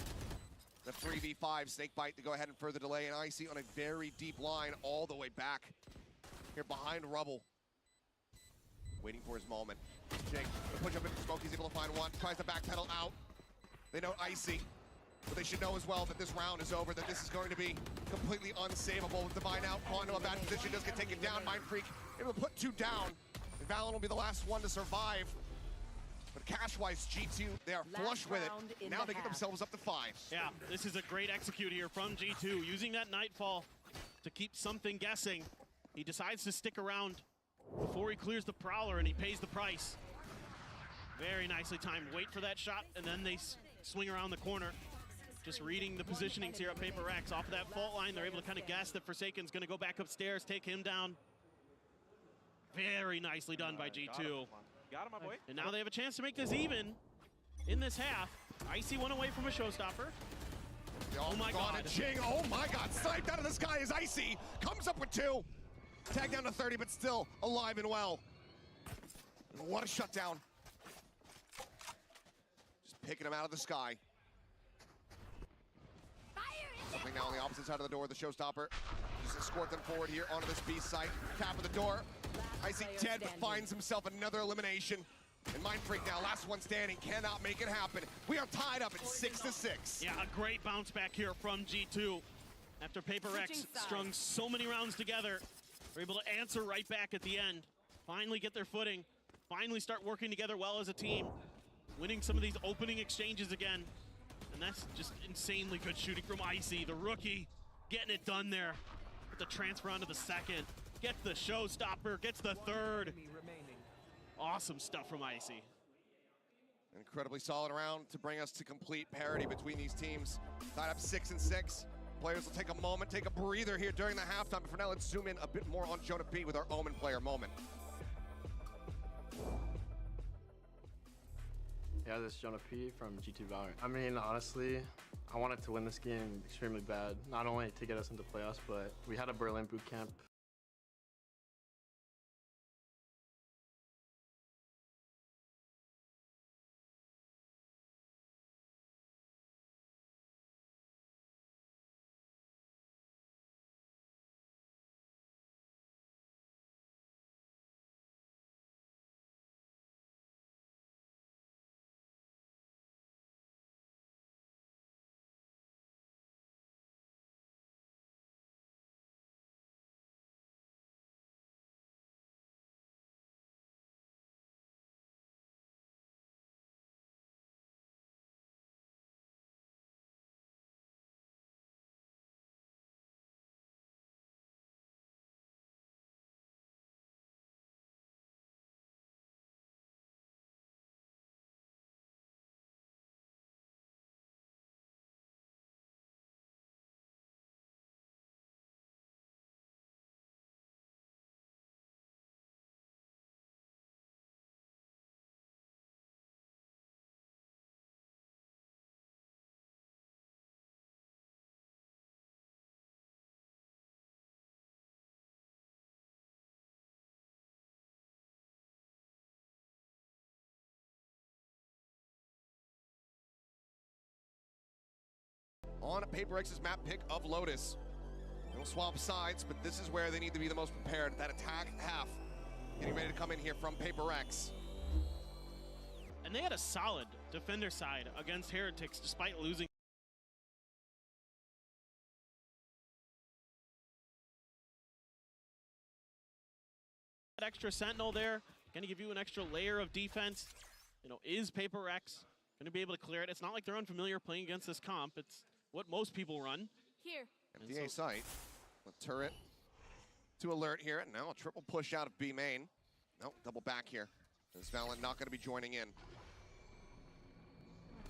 S2: The 3v5 Snakebite to go ahead and further delay. And Icy on a very deep line all the way back. Here behind Rubble. Waiting for his moment. Jake, the push up into smoke, he's able to find one. Tries to backpedal out. They know Icy. But they should know as well that this round is over, that this is going to be completely unsavable. With Divine out, Quantum a bad position, does get taken down. Mind Freak able to put 2 down. And Valen will be the last one to survive. But cash-wise, G2, they are flush with it. Now they get themselves up to 5.
S1: Yeah, this is a great execute here from G2, using that Nightfall to keep something guessing. He decides to stick around before he clears the Prowler, and he pays the price. Very nicely timed. Wait for that shot, and then they swing around the corner. Just reading the positionings here at PRX. Off of that fault line, they're able to kind of guess that Forsaken's going to go back upstairs, take him down. Very nicely done by G2.
S9: Got him, my boy.
S1: And now they have a chance to make this even in this half. Icy one away from a showstopper.
S2: Oh my God. Jing, oh my God, sniped out of the sky is Icy. Comes up with 2. Tag down to 30, but still alive and well. What a shutdown. Just picking him out of the sky. Something now on the opposite side of the door, the showstopper. Just escort them forward here onto this B site. Tap of the door. Icy dead, but finds himself another elimination. And Mind Freak now, last one standing, cannot make it happen. We are tied up at 6-6.
S1: Yeah, a great bounce back here from G2. After PRX strung so many rounds together, they're able to answer right back at the end. Finally get their footing. Finally start working together well as a team. Winning some of these opening exchanges again. And that's just insanely good shooting from Icy, the rookie, getting it done there. With the transfer onto the second. Gets the showstopper, gets the third. Awesome stuff from Icy.
S2: Incredibly solid round to bring us to complete parity between these teams. Tied up 6-6. Players will take a moment, take a breather here during the halftime. But for now, let's zoom in a bit more on Jonah P with our Omen player moment.
S10: Yeah, this is Jonah P from G2 Valorant. I mean, honestly, I wanted to win this game extremely bad. Not only to get us into playoffs, but we had a Berlin boot camp
S2: on Paper X's map pick of Lotus. They'll swap sides, but this is where they need to be the most prepared. That attack half getting ready to come in here from Paper X.
S1: And they had a solid defender side against Heretics despite losing. That extra sentinel there, gonna give you an extra layer of defense. You know, is Paper X gonna be able to clear it? It's not like they're unfamiliar playing against this comp. It's what most people run.
S4: Here.
S2: MDA site, with turret to alert here, and now a triple push out of B main. No, double back here. Is Valen not gonna be joining in.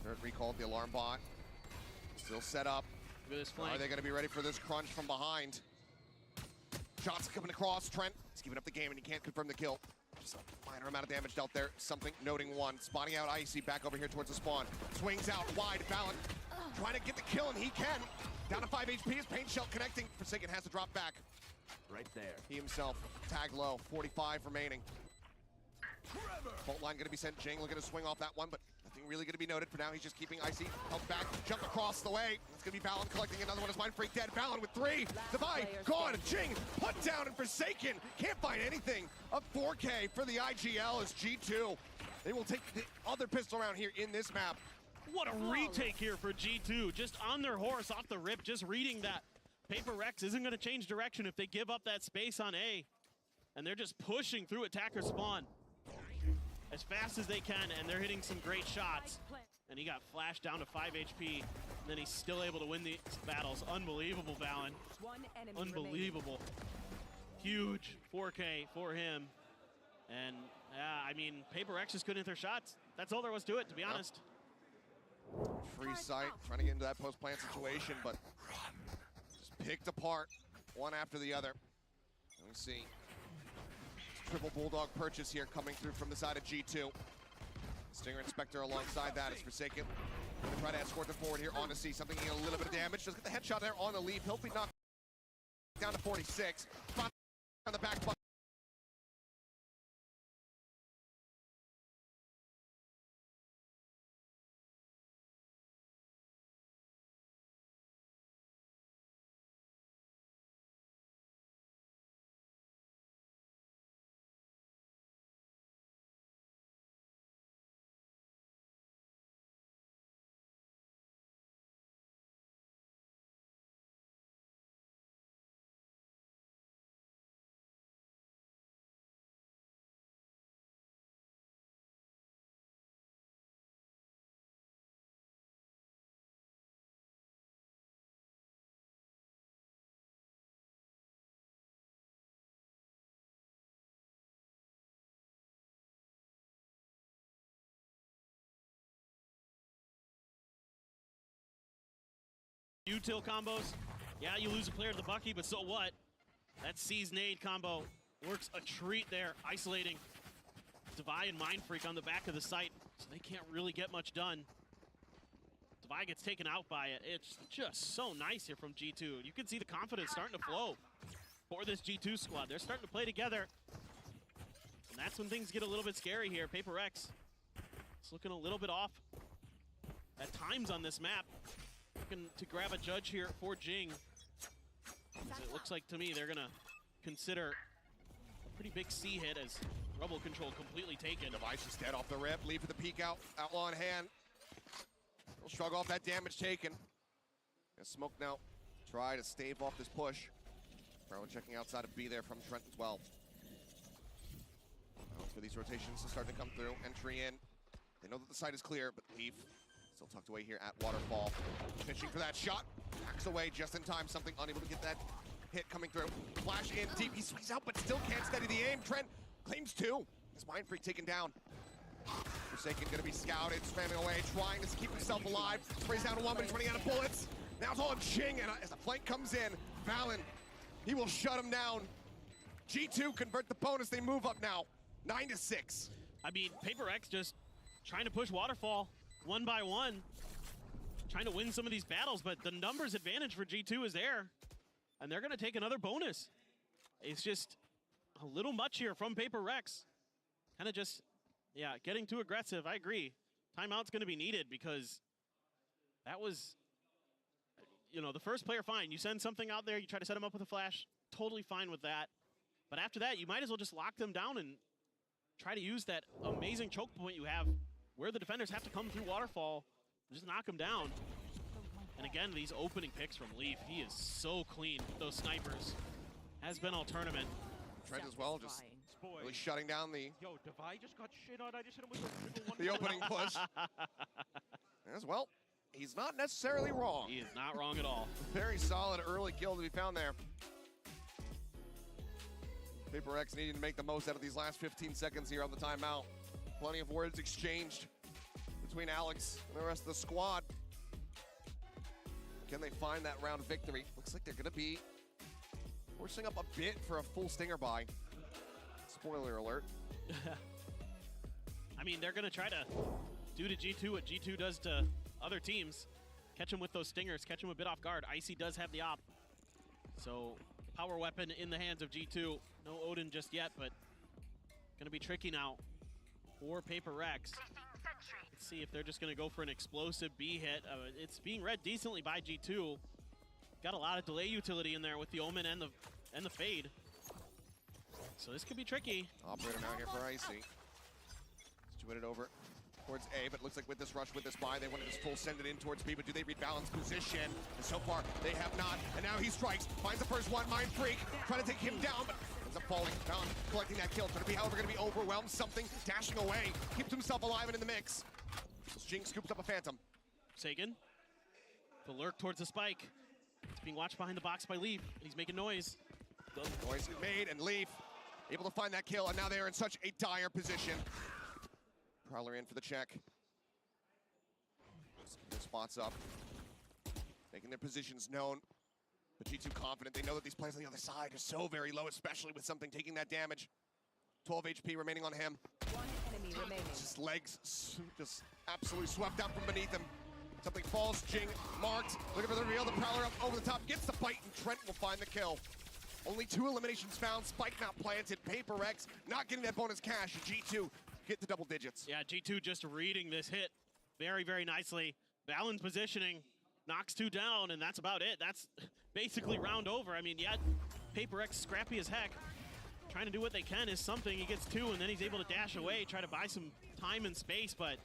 S2: Turret recalled, the alarm bot. Still set up.
S1: Look at this flank.
S2: Are they gonna be ready for this crunch from behind? Shots coming across, Trent. He's giving up the game and he can't confirm the kill. Just a minor amount of damage dealt there. Something noting one. Spotting out Icy back over here towards the spawn. Swings out wide, Valen trying to get the kill, and he can. Down to 5 HP, his paint shell connecting. Forsaken has to drop back.
S8: Right there.
S2: He himself tagged low, 45 remaining. Fault line gonna be sent. Jing looking to swing off that one, but nothing really gonna be noted for now. He's just keeping Icy held back. Jump across the way. It's gonna be Valen collecting another one. His Mind Freak dead. Valen with 3. Divide gone. Jing put down and Forsaken can't find anything. A 4K for the IGL as G2. They will take the other pistol round here in this map.
S1: What a retake here for G2. Just on their horse off the rip, just reading that Paper X isn't going to change direction if they give up that space on A. And they're just pushing through attacker spawn as fast as they can, and they're hitting some great shots. And he got flashed down to 5 HP, and then he's still able to win these battles. Unbelievable, Valen. Unbelievable. Huge 4K for him. And, yeah, I mean, Paper X just couldn't hit their shots. That's all there was to it, to be honest.
S2: Free sight, trying to get into that post-plant situation, but just picked apart one after the other. Let me see. Triple Bulldog purchase here coming through from the side of G2. Stinger Inspector alongside that is Forsaken. Gonna try to escort them forward here on to see something getting a little bit of damage. Just get the headshot there on the leap. He'll be knocked down to 46. Spot on the back.
S1: Util combos. Yeah, you lose a player to the Bucky, but so what? That Seize Nade combo works a treat there, isolating Devi and Mind Freak on the back of the site, so they can't really get much done. Devi gets taken out by it. It's just so nice here from G2. You can see the confidence starting to flow for this G2 squad. They're starting to play together, and that's when things get a little bit scary here. Paper X is looking a little bit off at times on this map. Looking to grab a judge here for Jing. It looks like to me they're gonna consider a pretty big C hit as Rebel control completely taken.
S2: Device is dead off the rip. Leave for the peek out. Outlaw in hand. He'll shrug off that damage taken. Smoke now. Try to stave off this push. Probably checking outside of B there from Trent as well. Now for these rotations to start to come through. Entry in. They know that the site is clear, but leave. Still tucked away here at Waterfall. Pitching for that shot. Backs away just in time. Something unable to get that hit coming through. Flash in deep. He swings out, but still can't steady the aim. Trent claims 2. His Mind Freak taken down. Forsaken gonna be scouted, spamming away, trying to keep himself alive. Sprays down 1, but he's running out of bullets. Now it's all on Jing, and as the flank comes in, Valen, he will shut him down. G2 convert the bonus. They move up now, 9-6.
S1: I mean, Paper X just trying to push Waterfall one by one, trying to win some of these battles, but the numbers advantage for G2 is there, and they're gonna take another bonus. It's just a little much here from Paper X. Kind of just, yeah, getting too aggressive. I agree. Timeout's gonna be needed because that was you know, the first player, fine. You send something out there, you try to set them up with a flash, totally fine with that. But after that, you might as well just lock them down and try to use that amazing choke point you have where the defenders have to come through waterfall, just knock them down. And again, these opening picks from Leaf, he is so clean with those snipers. Has been all tournament.
S2: Trent as well, just really shutting down the
S9: Yo, Devi just got shit on. I just hit him with a triple one.
S2: the opening push. As well, he's not necessarily wrong.
S1: He is not wrong at all.
S2: Very solid early kill to be found there. PRX needing to make the most out of these last 15 seconds here on the timeout. Plenty of words exchanged between Alex and the rest of the squad. Can they find that round victory? Looks like they're going to be forcing up a bit for a full stinger buy. Spoiler alert.
S1: I mean, they're going to try to do to G2 what G2 does to other teams. Catch them with those stingers, catch them a bit off guard. Icy does have the op. So, power weapon in the hands of G2. No Odin just yet, but going to be tricky now for PRX. Let's see if they're just going to go for an explosive B hit. It's being read decently by G2. Got a lot of delay utility in there with the Omen and the Fade. So this could be tricky.
S2: Operator now here for Icy. Situated over towards A, but looks like with this rush, with this buy, they want to just full send it in towards B, but do they rebalance position? And so far, they have not. And now he strikes, finds the first one, Mind Freak, trying to take him down, but ends up falling down, collecting that kill. Going to be, however, going to be overwhelmed. Something dashing away, keeps himself alive and in the mix. So Jing scoops up a Phantom.
S1: Sagan, the lurk towards the spike. It's being watched behind the box by Leaf. He's making noise.
S2: Noise made, and Leaf able to find that kill, and now they are in such a dire position. Prowler in for the check. Their spots up. Making their positions known. But G2 confident. They know that these players on the other side are so very low, especially with something taking that damage. 12 HP remaining on him.
S11: One enemy remaining.
S2: Just legs just absolutely swept out from beneath him. Something falls, Jing marked. Looking for the reveal, the Prowler up over the top. Gets the bite, and Trent will find the kill. Only 2 eliminations found. Spike not planted. PRX not getting that bonus cash. G2 get the double digits.
S1: Yeah, G2 just reading this hit very, very nicely. Valen's positioning, knocks 2 down, and that's about it. That's basically round over. I mean, yeah, PRX scrappy as heck. Trying to do what they can is something. He gets 2, and then he's able to dash away, try to buy some time and space, but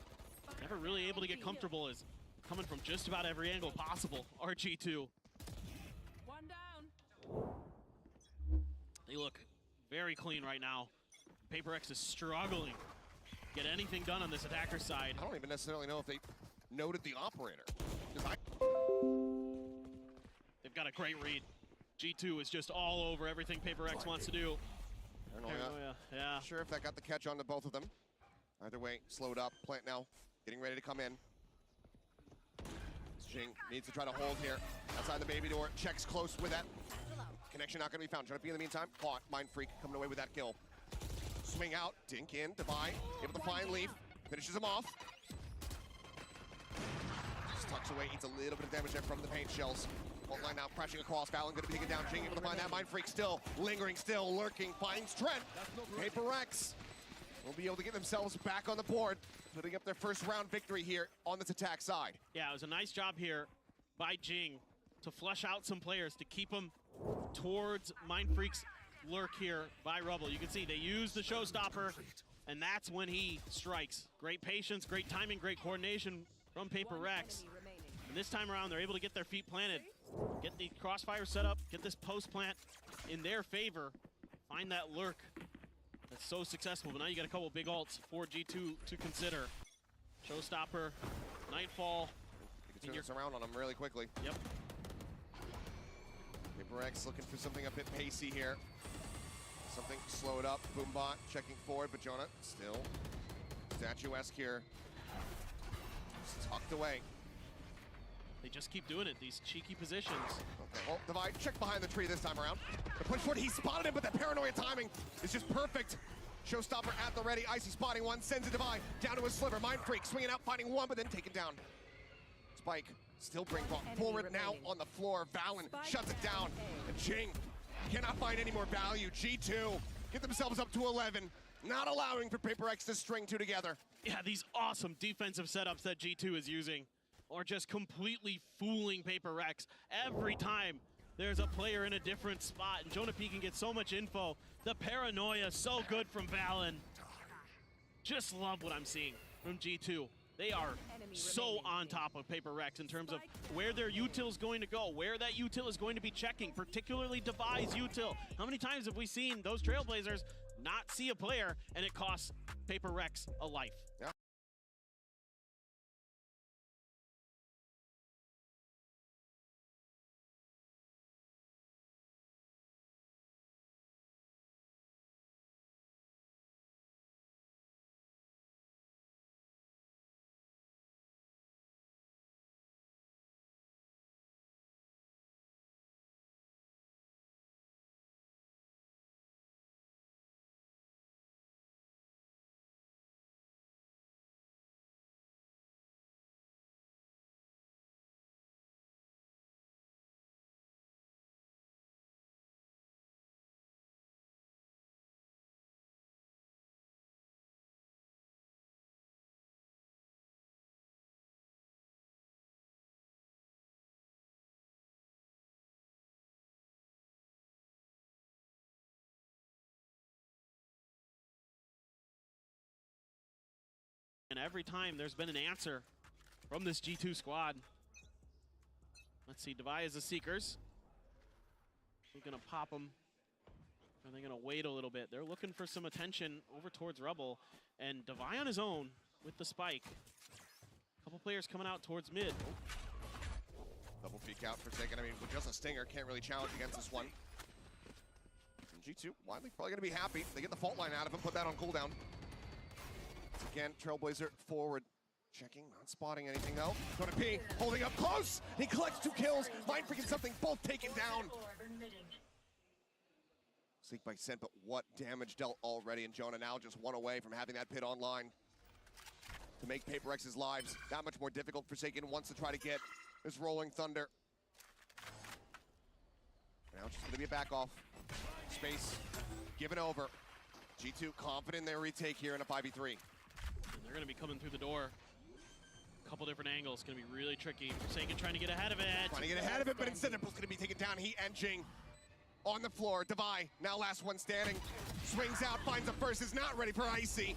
S1: never really able to get comfortable as coming from just about every angle possible. RG2.
S11: One down.
S1: They look very clean right now. PRX is struggling to get anything done on this attacker side.
S2: I don't even necessarily know if they noted the operator.
S1: They've got a great read. G2 is just all over everything PRX wants to do.
S2: Paranoia.
S1: Yeah.
S2: Not sure if that got the catch on to both of them. Either way, slowed up. Plant now, getting ready to come in. Jing needs to try to hold here. Outside the baby door, checks close with that. Connection not gonna be found. Trying to be in the meantime. Caught. Mind Freak coming away with that kill. Swing out, dink in, Devi, able to find Leaf, finishes him off. Just tucks away, eats a little bit of damage there from the paint shells. Fault line now crashing across, Valen gonna be taken down. Jing able to find that, Mind Freak still lingering, still lurking, finds Trent. PRX will be able to get themselves back on the board, putting up their first round victory here on this attack side.
S1: Yeah, it was a nice job here by Jing to flush out some players to keep them towards Mind Freak's lurk here by Rubble. You can see they use the showstopper, and that's when he strikes. Great patience, great timing, great coordination from PRX. And this time around, they're able to get their feet planted, get the crossfire set up, get this post plant in their favor, find that lurk. That's so successful, but now you got a couple big ults for G2 to consider. Showstopper, Nightfall.
S2: You can turn this around on them really quickly.
S1: Yep.
S2: PRX looking for something a bit pacey here. Something slowed up. Boombot checking forward, but Jonah still statuesque here. Just tucked away.
S1: They just keep doing it, these cheeky positions.
S2: Okay, well, Divide check behind the tree this time around. The push forward, he spotted him, but that paranoia timing is just perfect. Showstopper at the ready. Icy spotting one, sends a Divide down to a sliver. Mind Freak swinging out, finding one, but then taken down. Spike still bring ball forward now on the floor. Valen shuts it down, and Jing cannot find any more value. G2 get themselves up to 11, not allowing for PRX to string 2 together.
S1: Yeah, these awesome defensive setups that G2 is using. are just completely fooling PRX every time there's a player in a different spot. And Jonah P can get so much info. The paranoia, so good from Valen. Just love what I'm seeing from G2. They are so on top of PRX in terms of where their util is going to go, where that util is going to be checking, particularly Devi's util. How many times have we seen those Trailblazers not see a player and it costs PRX a life?
S2: Yeah.
S1: And every time there's been an answer from this G2 squad. Let's see, Devi is the Seekers. They're gonna pop them. Are they gonna wait a little bit? They're looking for some attention over towards Rebel. And Devi on his own with the spike. A couple players coming out towards mid.
S2: Double peek out for a second. I mean, with just a stinger, can't really challenge against this one. And G2, Wiley probably gonna be happy. They get the fault line out of him, put that on cooldown. Again, Trailblazer forward. Checking, not spotting anything though. Jonah P holding up close. He collects 2 kills. Mind freaking something, both taken down. Seek by Sent, but what damage dealt already. And Jonah now just 1 away from having that pit online to make PRX's lives that much more difficult. Forsaken wants to try to get this Rolling Thunder. Now it's just gonna be a back off. Space given over. G2 confident in their retake here in a 5v3.
S1: And they're gonna be coming through the door. A couple different angles, gonna be really tricky. Forsaken trying to get ahead of it.
S2: Trying to get ahead of it, but instead they're both gonna be taken down. He and Jing on the floor. Devi, now last one standing. Swings out, finds a first, is not ready for Icy.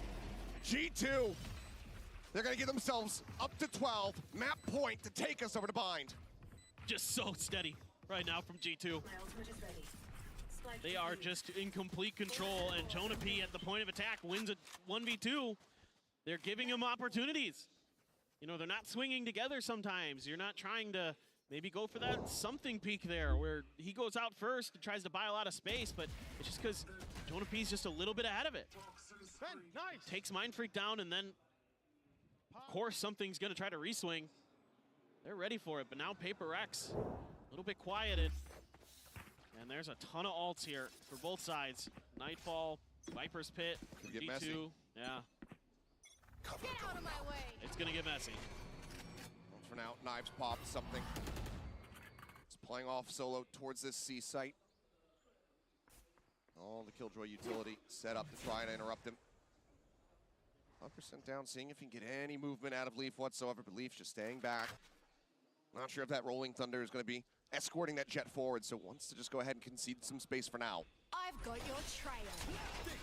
S2: G2, they're gonna give themselves up to 12. Map point to take us over to Bind.
S1: Just so steady right now from G2. They are just in complete control, and Jonah P at the point of attack wins a 1v2. They're giving him opportunities. You know, they're not swinging together sometimes. You're not trying to maybe go for that something peak there where he goes out first and tries to buy a lot of space, but it's just because Jonah P's just a little bit ahead of it.
S9: Nice.
S1: Takes Mind Freak down, and then, of course, something's going to try to reswing. They're ready for it, but now PRX, a little bit quieted. And there's a ton of ults here for both sides. Nightfall, Viper's Pit,
S2: Could get
S1: D2.
S2: messy.
S1: Yeah.
S11: Get out of my way.
S1: It's going to get messy.
S2: Well, for now, Knives pop something. It's playing off solo towards this C site. Oh, the Killjoy utility set up to try and interrupt him. 100% down, seeing if he can get any movement out of Leaf whatsoever, but Leaf's just staying back. Not sure if that Rolling Thunder is going to be escorting that jet forward, so wants to just go ahead and concede some space for now.
S11: I've got your trail.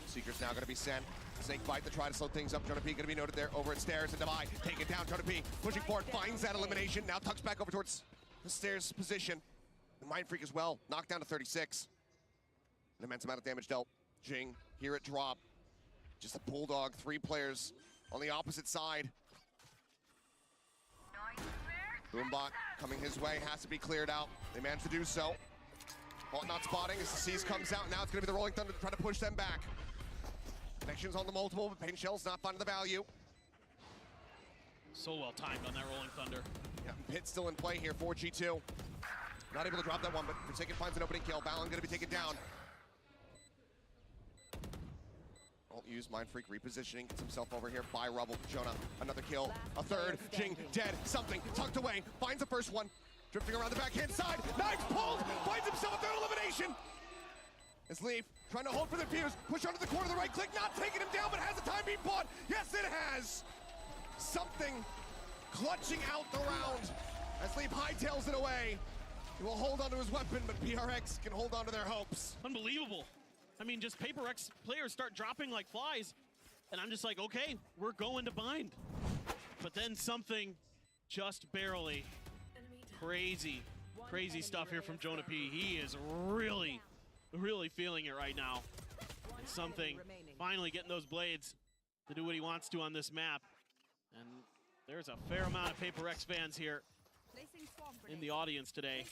S2: Seeker's now going to be sent. Snake bite to try to slow things up. Jonah P going to be noted there over at stairs, and Devi take it down. Jonah P pushing forward, finds that elimination. Now tucks back over towards the stairs position. The Mind Freak as well, knocked down to 36. An immense amount of damage dealt. Jing here at drop. Just a Bulldog, 3 players on the opposite side. Boombot coming his way, has to be cleared out. They managed to do so. Vault not spotting as the Seas comes out. Now it's going to be the Rolling Thunder to try to push them back. Connections on the multiple, but Pain Shell's not finding the value.
S1: So well timed on that Rolling Thunder.
S2: Yeah, Pit still in play here for G2. Not able to drop that one, but Forsaken finds an opening kill. Valen going to be taken down. Won't use Mind Freak repositioning, gets himself over here by Rubble. Jonah, another kill, a third. Jing dead, something tucked away, finds the first one. Drifting around the backhand side, Knives pulled, finds himself a third elimination. As Leaf trying to hold for the fuse, push onto the corner of the right click, not taking him down, but has the time being bought. Yes, it has. Something clutching out the round as Leap hightails it away. He will hold onto his weapon, but PRX can hold on to their hopes.
S1: Unbelievable. I mean, just PaperX players start dropping like flies, and I'm just like, okay, we're going to bind. But then something just barely. Crazy stuff here from Jonah P. He is really feeling it right now. And something finally getting those blades to do what he wants to on this map. And there's a fair amount of PaperX fans here in the audience today.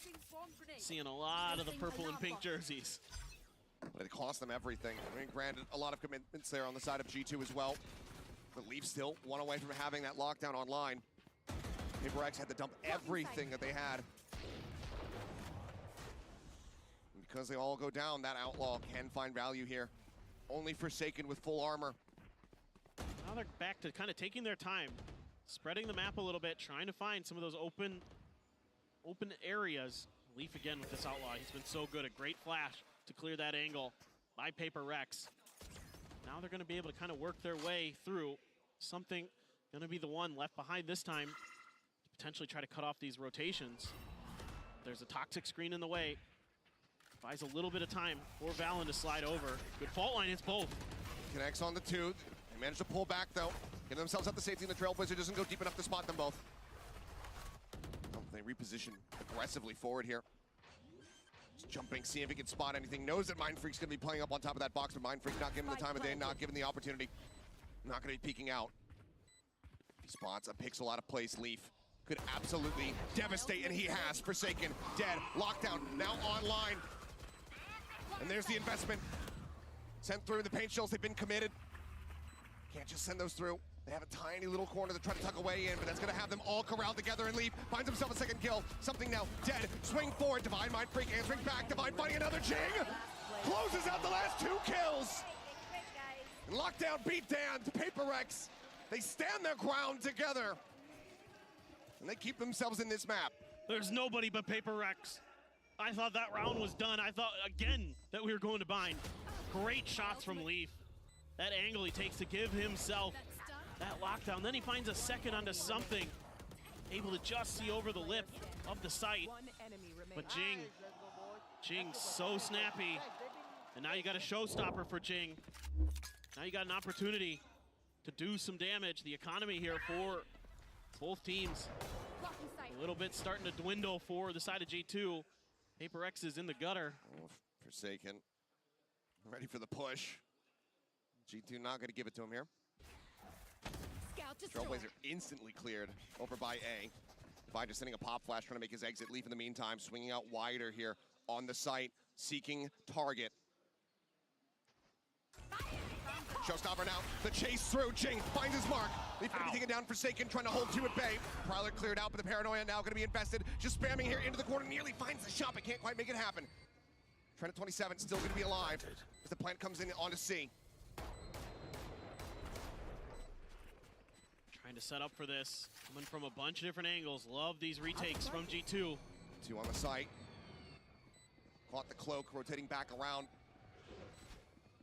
S1: Seeing a lot of the purple and pink jerseys.
S2: But it cost them everything. I mean, granted, a lot of commitments there on the side of G2 as well. But Leaf still one away from having that lockdown online. PaperX had to dump everything that they had. And because they all go down, that Outlaw can find value here. Only Forsaken with full armor.
S1: Now they're back to kind of taking their time, spreading the map a little bit, trying to find some of those open areas. Leaf again with this Outlaw. He's been so good. A great flash to clear that angle by PaperX. Now they're going to be able to kind of work their way through. Something going to be the one left behind this time to potentially try to cut off these rotations. There's a toxic screen in the way. Buys a little bit of time for Valen to slide over. Good fault line hits both.
S2: Connects on the two. They manage to pull back though. Get themselves up the safety, and the Trailblazer doesn't go deep enough to spot them both. Oh, they reposition aggressively forward here. Just jumping, see if he can spot anything. Knows that Mindfreak's gonna be playing up on top of that box, but Mindfreak not giving the time of day, not giving the opportunity. Not gonna be peeking out. He spots a pixel out of place. Leaf could absolutely devastate, and he has. Forsaken, dead, lockdown, now online. And there's the investment. Sent through the paint shells, they've been committed. Can't just send those through. They have a tiny little corner to try to tuck away in, but that's gonna have them all corralled together, and Leaf finds himself a second kill. Something now, dead, swing forward, Divine Mindfreak answering back, Divine finding another Jing! Closes out the last 2 kills! And lockdown beat down to PaperX. They stand their ground together. And they keep themselves in this map.
S1: There's nobody but PaperX. I thought that round was done. I thought, again, that we were going to bind. Great shots from Leaf. That angle he takes to give himself that lockdown. Then he finds a second onto something. Able to just see over the lip of the sight. But Jing so snappy. And now you got a showstopper for Jing. Now you got an opportunity to do some damage. The economy here for both teams. A little bit starting to dwindle for the side of G2. PaperX is in the gutter.
S2: Oh, Forsaken. Ready for the push. G2 not going to give it to him here. Trailblazer instantly cleared over by A. Divine just sending a pop flash, trying to make his exit. Leaf in the meantime, swinging out wider here on the site, seeking target. Showstopper now, the chase through, Jing finds his mark. Leaf gonna be taken down, Forsaken, trying to hold 2 at bay. Prowler cleared out, but the Paranoia now gonna be invested. Just spamming here into the corner, nearly finds the shot, but can't quite make it happen. Trent at 27, still gonna be alive as the plant comes in onto C.
S1: Trying to set up for this, coming from a bunch of different angles. Love these retakes from G2.
S2: 2 on the site. Caught the cloak, rotating back around.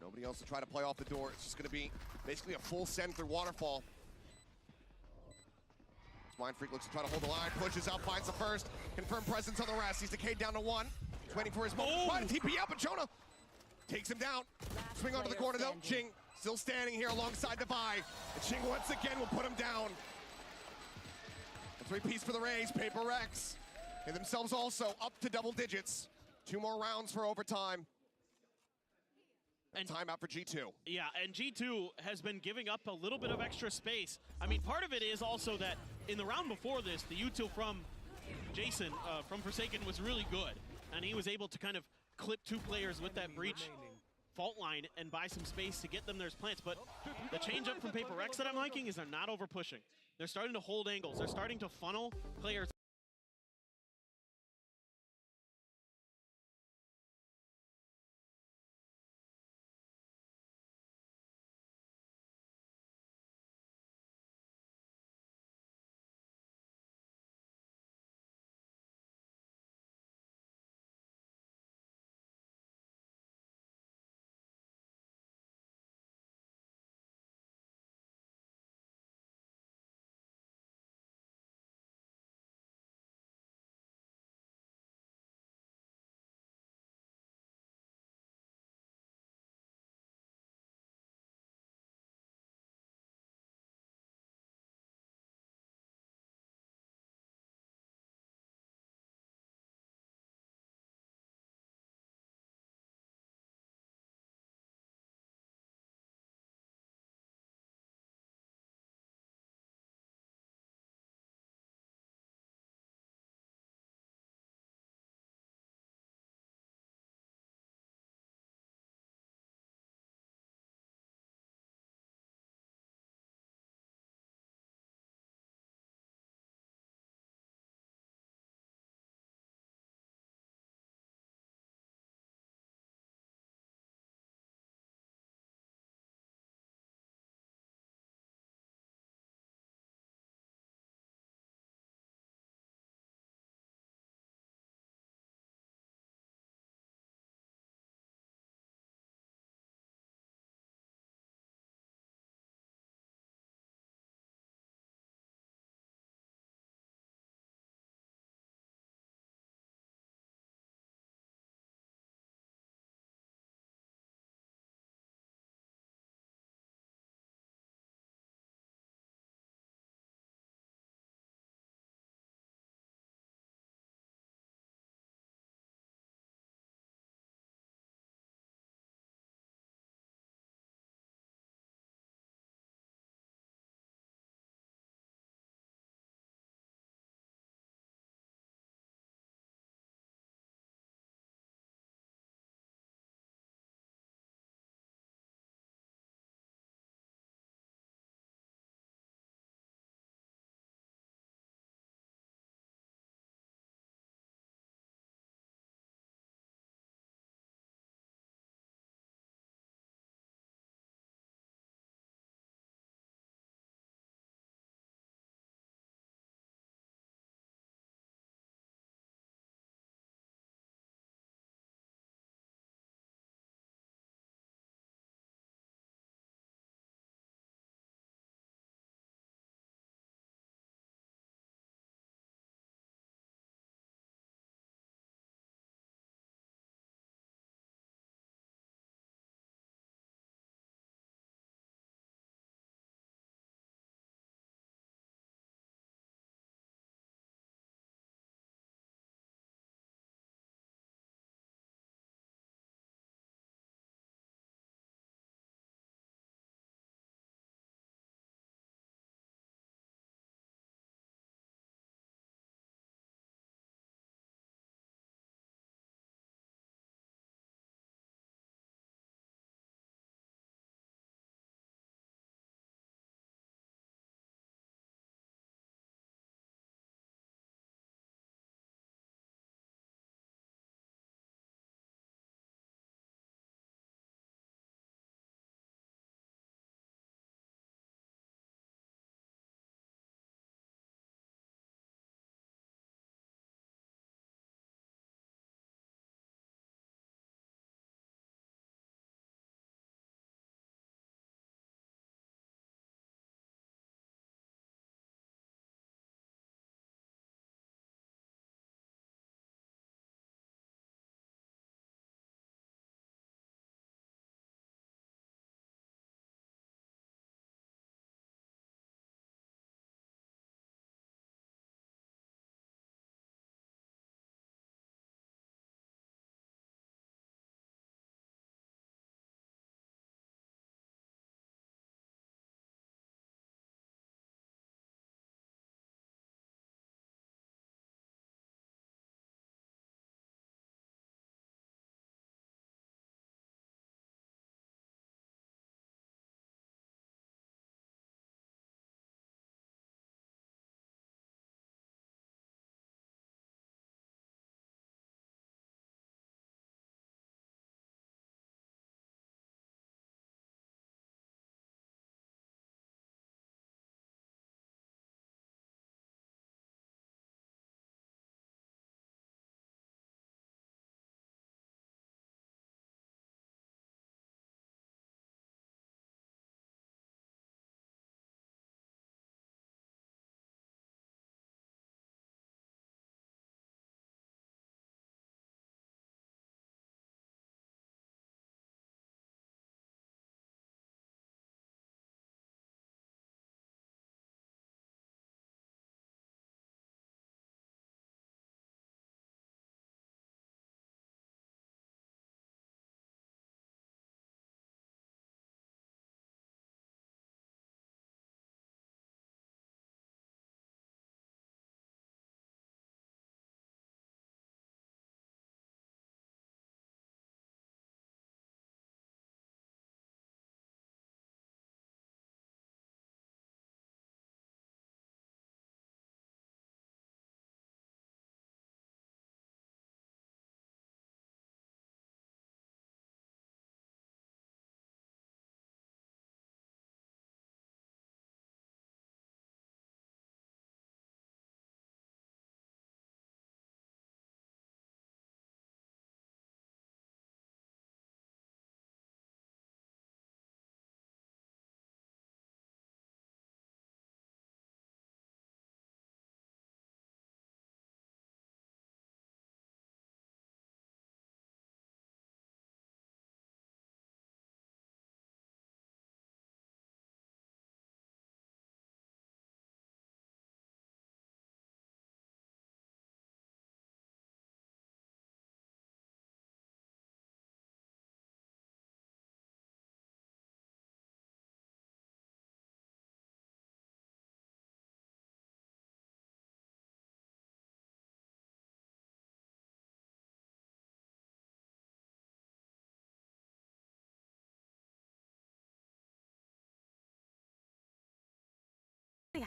S2: Nobody else to try to play off the door. It's just going to be basically a full send through Waterfall. Mindfreak looks to try to hold the line, pushes out, finds the first. Confirmed presence on the rest. He's decayed down to 1. He's waiting for his moment. Trying to TP out, but Jonah takes him down. Swing onto the corner though. Jing still standing here alongside the Vi. And Jing once again will put him down. A 3-piece for the Rays. PaperX. They themselves also up to double digits. 2 more rounds for overtime. And timeout for G2.
S1: Yeah, and G2 has been giving up a little bit of extra space. I mean, part of it is also that in the round before this, the util from Jason, from Forsaken, was really good. And he was able to kind of clip 2 players with that breach fault line and buy some space to get them their plants. But the change up from PaperX that I'm liking is they're not over pushing. They're starting to hold angles. They're starting to funnel players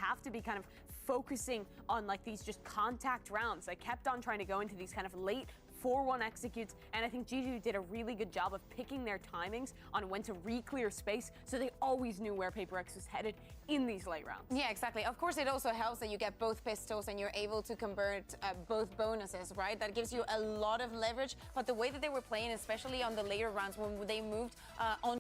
S6: have to be kind of focusing on like these just contact rounds. They kept on trying to go into these kind of late 4-1 executes, and I think G2 did a really good job of picking their timings on when to re-clear space, so they always knew where PRX was headed in these late rounds.
S7: Yeah, exactly. Of course, it also helps that you get both pistols and you're able to convert both bonuses, right? That gives you a lot of leverage, but the way that they were playing, especially on the later rounds when they moved on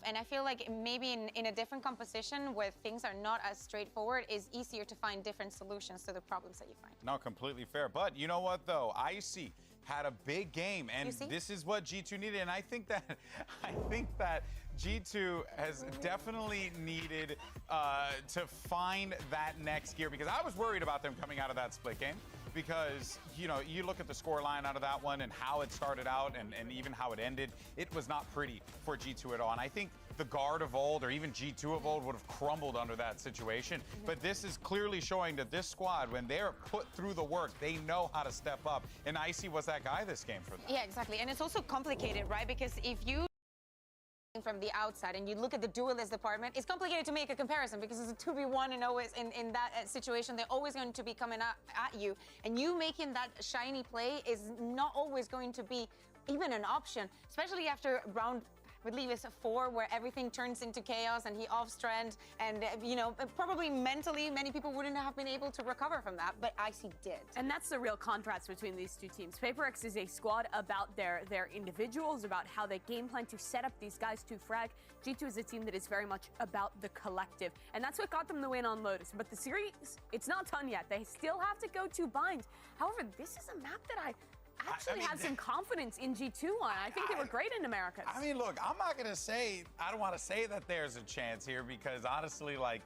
S7: and I feel like maybe in a different composition where things are not as straightforward, is easier to find different solutions to the problems that you find.
S5: No, completely fair. But you know what, though? Icy had a big game, and this is what G2 needed. And I think that G2 has definitely needed to find that next gear, because I was worried about them coming out of that split game. Because, you know, you look at the score line out of that one and how it started out and even how it ended, it was not pretty for G2 at all. And I think the guard of old, or even G2 of old, would have crumbled under that situation. But this is clearly showing that this squad, when they're put through the work, they know how to step up. And Icy was that guy this game for them.
S7: Yeah, exactly. And it's also complicated, right? Because if you from the outside and you look at the duelist department, it's complicated to make a comparison because it's a 2v1 and always in that situation they're always going to be coming at you, and you making that shiny play is not always going to be even an option, especially after round, I believe it's 4, where everything turns into chaos and he off-strand, and you know, probably mentally many people wouldn't have been able to recover from that, but Icy did.
S6: And that's the real contrast between these two teams. PRX is a squad about their individuals, about how they game plan to set up these guys to frag. G2 is a team that is very much about the collective, and that's what got them the win on Lotus. But the series, it's not done yet. They still have to go to Bind. However, this is a map that I actually have some confidence in G2 on. I think they were great in Americas.
S5: I mean, look, I'm not gonna say, I don't want to say that there's a chance here, because honestly, like,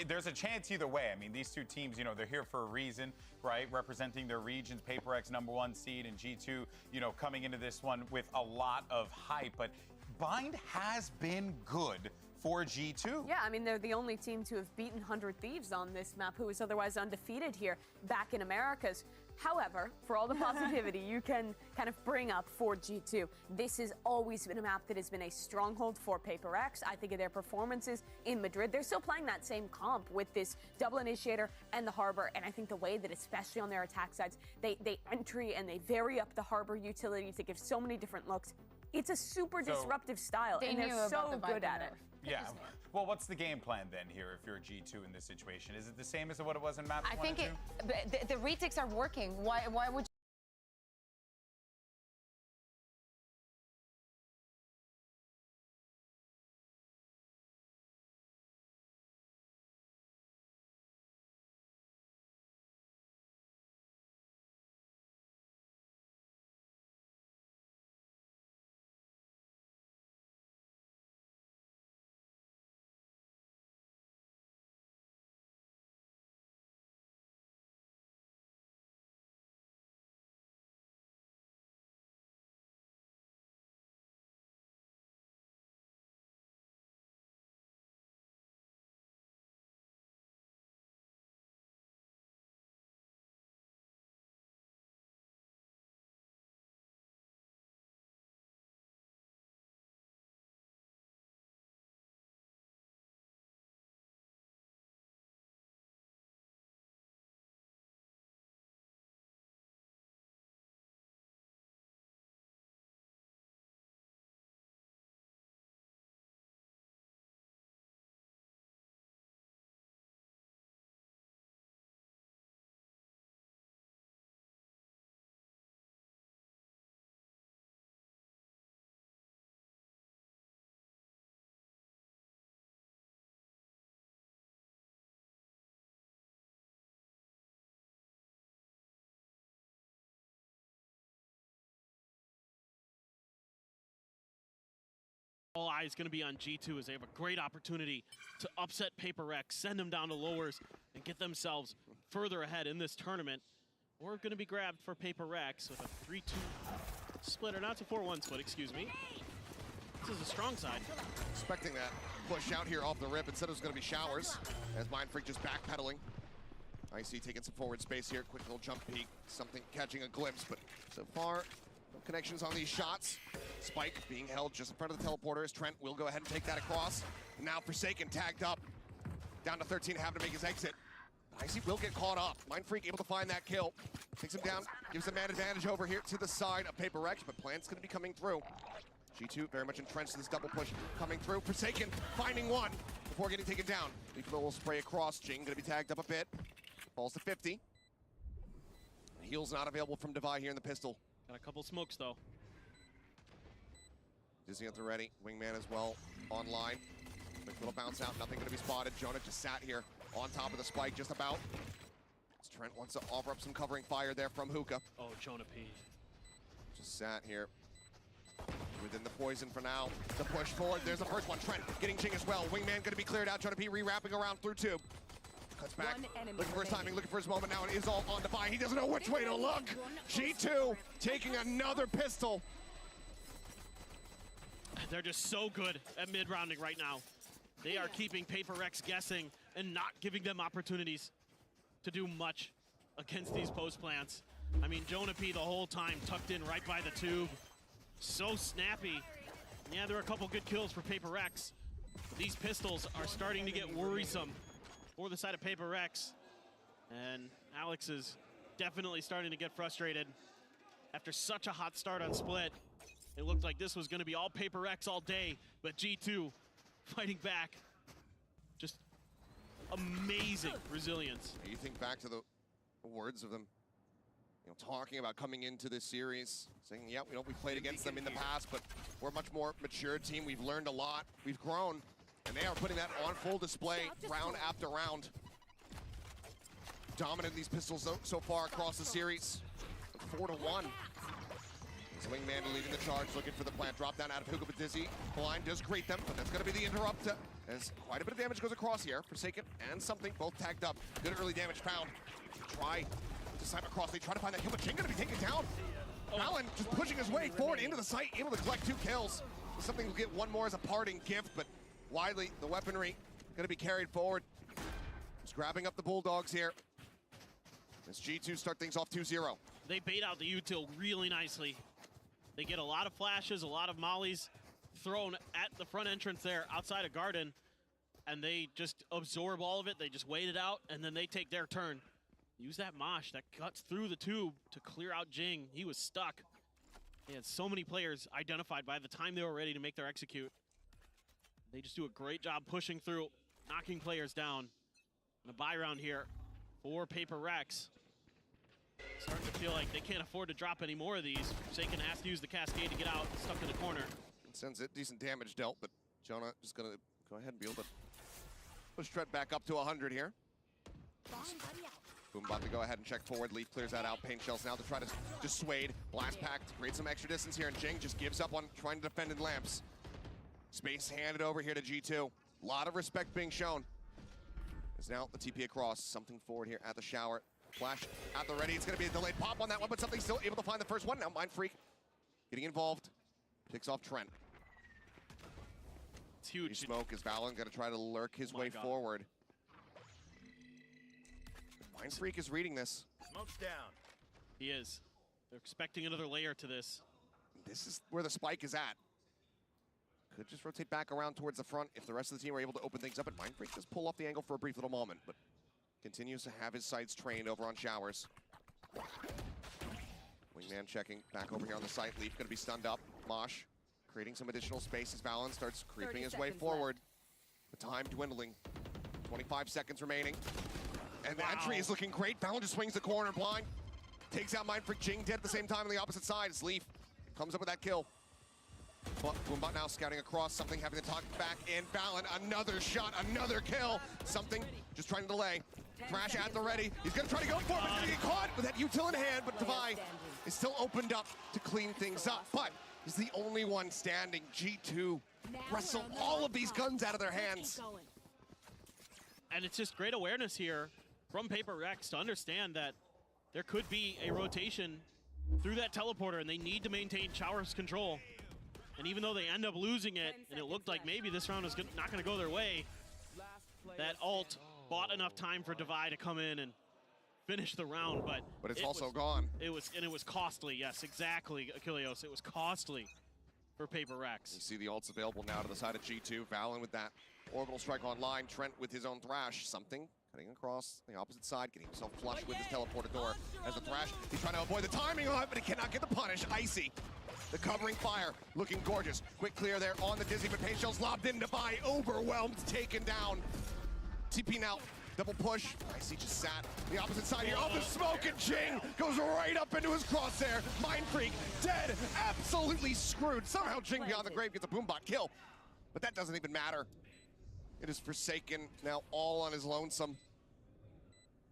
S5: there's a chance either way. I mean, these two teams, you know, they're here for a reason, right? Representing their regions. PRX #1 seed, and G2, you know, coming into this one with a lot of hype. But Bind has been good for G2.
S6: Yeah, I mean, they're the only team to have beaten 100 Thieves on this map, who was otherwise undefeated here back in Americas. However, for all the positivity you can kind of bring up for G2, this has always been a map that has been a stronghold for PRX. I think of their performances in Madrid. They're still playing that same comp with this double initiator and the harbor, and I think the way that, especially on their attack sides, they entry and they vary up the harbor utility to give so many different looks. It's a super disruptive style, and they're so good at it.
S5: Yeah. Well, what's the game plan then here if you're a G2 in this situation? Is it the same as what it was in maps 1 and 2?
S7: I think the retakes are working. Why would you
S1: All eyes going to be on G2 as they have a great opportunity to upset PRX, send them down to lowers, and get themselves further ahead in this tournament. We're going to be grabbed for PRX with a 3-2 split, or not a 4-1 split, excuse me. This is a strong side.
S2: Expecting that push out here off the rip. Instead it was going to be Showers, as Mindfreak just backpedaling. Icy taking some forward space here. Quick little jump peek. Something catching a glimpse, but so far, no connections on these shots. Spike being held just in front of the teleporter as Trent will go ahead and take that across. Now Forsaken tagged up. Down to 13, having to make his exit. Icy will get caught up. Mindfreak able to find that kill. Takes him down, gives him an advantage over here to the side of PRX, but Plant's going to be coming through. G2 very much entrenched in this double push coming through. Forsaken finding one before getting taken down. Leaf will spray across. Jing going to be tagged up a bit. Falls to 50. Heal's not available from Devi here in the pistol.
S1: Got a couple smokes though.
S2: Dizzy at the ready. Wingman as well online. Quick little bounce out. Nothing going to be spotted. Jonah just sat here on top of the spike just about. As Trent wants to offer up some covering fire there from Hookah.
S1: Oh, Jonah P.
S2: Just sat here within the poison for now. The push forward. There's the first one. Trent getting Jing as well. Wingman going to be cleared out. Jonah P re-wrapping around through tube. Cuts back, looking for his timing, looking for his moment now. It is all on Devi. He doesn't know which way to look. G2 taking another pistol.
S1: They're just so good at mid-rounding right now. They are keeping PRX guessing and not giving them opportunities to do much against these post plants. I mean, Jonah P the whole time tucked in right by the tube. So snappy. Yeah, there are a couple good kills for PRX. These pistols are starting to get worrisome for the side of PRX. And Alex is definitely starting to get frustrated. After such a hot start on split, it looked like this was going to be all PRX all day, but G2 fighting back. Just amazing resilience.
S2: You think back to the words of them, talking about coming into this series, saying, yeah, we played against them in the past, but we're a much more mature team. We've learned a lot. We've grown. And they are putting that on full display round after round. Dominant these pistols so far across the series. 4-1. Wingman leading the charge, looking for the plant. Drop down out of Hookah, but Dizzy. Blind does greet them, but that's going to be the interrupt. As quite a bit of damage goes across here. Forsaken and Something both tagged up. Good early damage found. Try to snipe across. They try to find that kill, but Jing going to be taken down. Allen just pushing his way forward into the site, able to collect 2 kills. Something will get one more as a parting gift, but widely the weaponry going to be carried forward. Just grabbing up the Bulldogs here. As G2 start things off 2-0.
S1: They bait out the util really nicely. They get a lot of flashes, a lot of mollies thrown at the front entrance there outside of Garden, and they just absorb all of it. They just wait it out, and then they take their turn. Use that mosh that cuts through the tube to clear out Jing. He was stuck. They had so many players identified by the time they were ready to make their execute. They just do a great job pushing through, knocking players down. And a buy round here for PRX. Starting to feel like they can't afford to drop any more of these. Forsaken has to use the Cascade to get out, stuck in the corner.
S2: Sends it, decent damage dealt, but Jonah just gonna go ahead and be able to push Trent back up to 100 here. Boom about to go ahead and check forward. Leaf clears that out. Paint shells now to try to dissuade. Blast Pack to create some extra distance here, and Jing just gives up on trying to defend in lamps. Space handed over here to G2. A lot of respect being shown. As now the TP across. Something forward here at the shower. Flash at the ready. It's going to be a delayed pop on that one, but Something still able to find the first one. Now Mindfreak getting involved. Picks off Trent.
S1: It's huge.
S2: Smoke is Valen going to try to lurk his way forward. Mindfreak is reading this.
S8: Smoke's down.
S1: He is. They're expecting another layer to this.
S2: This is where the spike is at. Could just rotate back around towards the front if the rest of the team are able to open things up. And Mindfreak does pull off the angle for a brief little moment, but continues to have his sights trained over on Showers. Wingman checking back over here on the site. Leaf going to be stunned up. Mosh creating some additional space as Valen starts creeping his way forward. The time dwindling. 25 seconds remaining. And the entry is looking great. Valen just swings the corner blind. Takes out Mindfreak. Jing dead at the same time on the opposite side as Leaf comes up with that kill. But Boombot now scouting across. Something having to talk back in. Valen, another shot, another kill. Something just trying to delay. Thrash at the ready. He's going to try to go for it. He's going to get caught with that util in hand, but Devi is still opened up to clean things up. But he's the only one standing. G2 wrestle all of these guns out of their hands.
S1: And it's just great awareness here from PRX to understand that there could be a rotation through that teleporter, and they need to maintain Shower's control. And even though they end up losing it, and it looked like maybe this round is not going to go their way, that ult bought enough time for Devi to come in and finish the round, but
S2: it's also gone.
S1: It was costly. Yes, exactly, Achilleos. It was costly for PRX.
S2: You see the ults available now to the side of G2. Valen with that orbital strike online. Trent with his own Thrash. Something cutting across the opposite side, getting himself flush with his teleporter door. As the Thrash, he's trying to avoid the timing on it, but he cannot get the punish. Icy, the covering fire, looking gorgeous. Quick clear there on the Dizzy, but Payshell's lobbed in. Devi overwhelmed, taken down. TP now. Double push. Icy just sat the opposite side here. Off the smoke, and Jing goes right up into his crosshair. Mind Freak dead, absolutely screwed. Somehow Jing beyond the grave gets a boombot kill, but that doesn't even matter. It is Forsaken now all on his lonesome.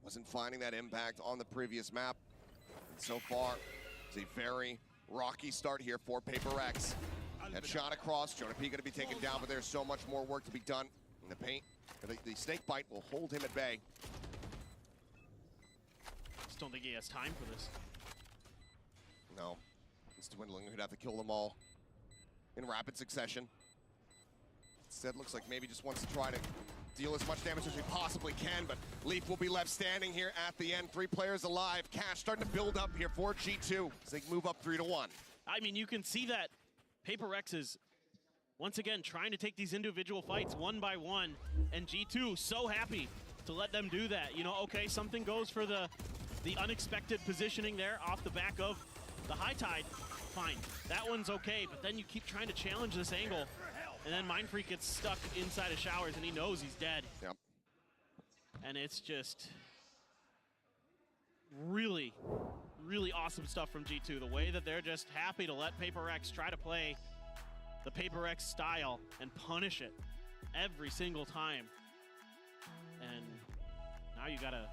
S2: Wasn't finding that impact on the previous map. And so far, it's a very rocky start here for PRX. That shot across, Jonah P gonna be taken down, but there's so much more work to be done in the paint. The snake bite will hold him at bay.
S1: Just don't think he has time for this.
S2: No, it's dwindling. He'd have to kill them all in rapid succession. Instead, looks like maybe just wants to try to deal as much damage as we possibly can, but Leaf will be left standing here at the end. 3 players alive. Cash starting to build up here for G2 as they move up 3-1.
S1: I mean, you can see that PRX is once again trying to take these individual fights one by one, and G2 so happy to let them do that. You know, okay, something goes for the unexpected positioning there off the back of the high tide. Fine, that one's okay, but then you keep trying to challenge this angle, and then Mind Freak gets stuck inside of Showers, and he knows he's dead.
S2: Yep.
S1: And it's just really, really awesome stuff from G2. The way that they're just happy to let PRX try to play the PRX style and punish it every single time. And now you gotta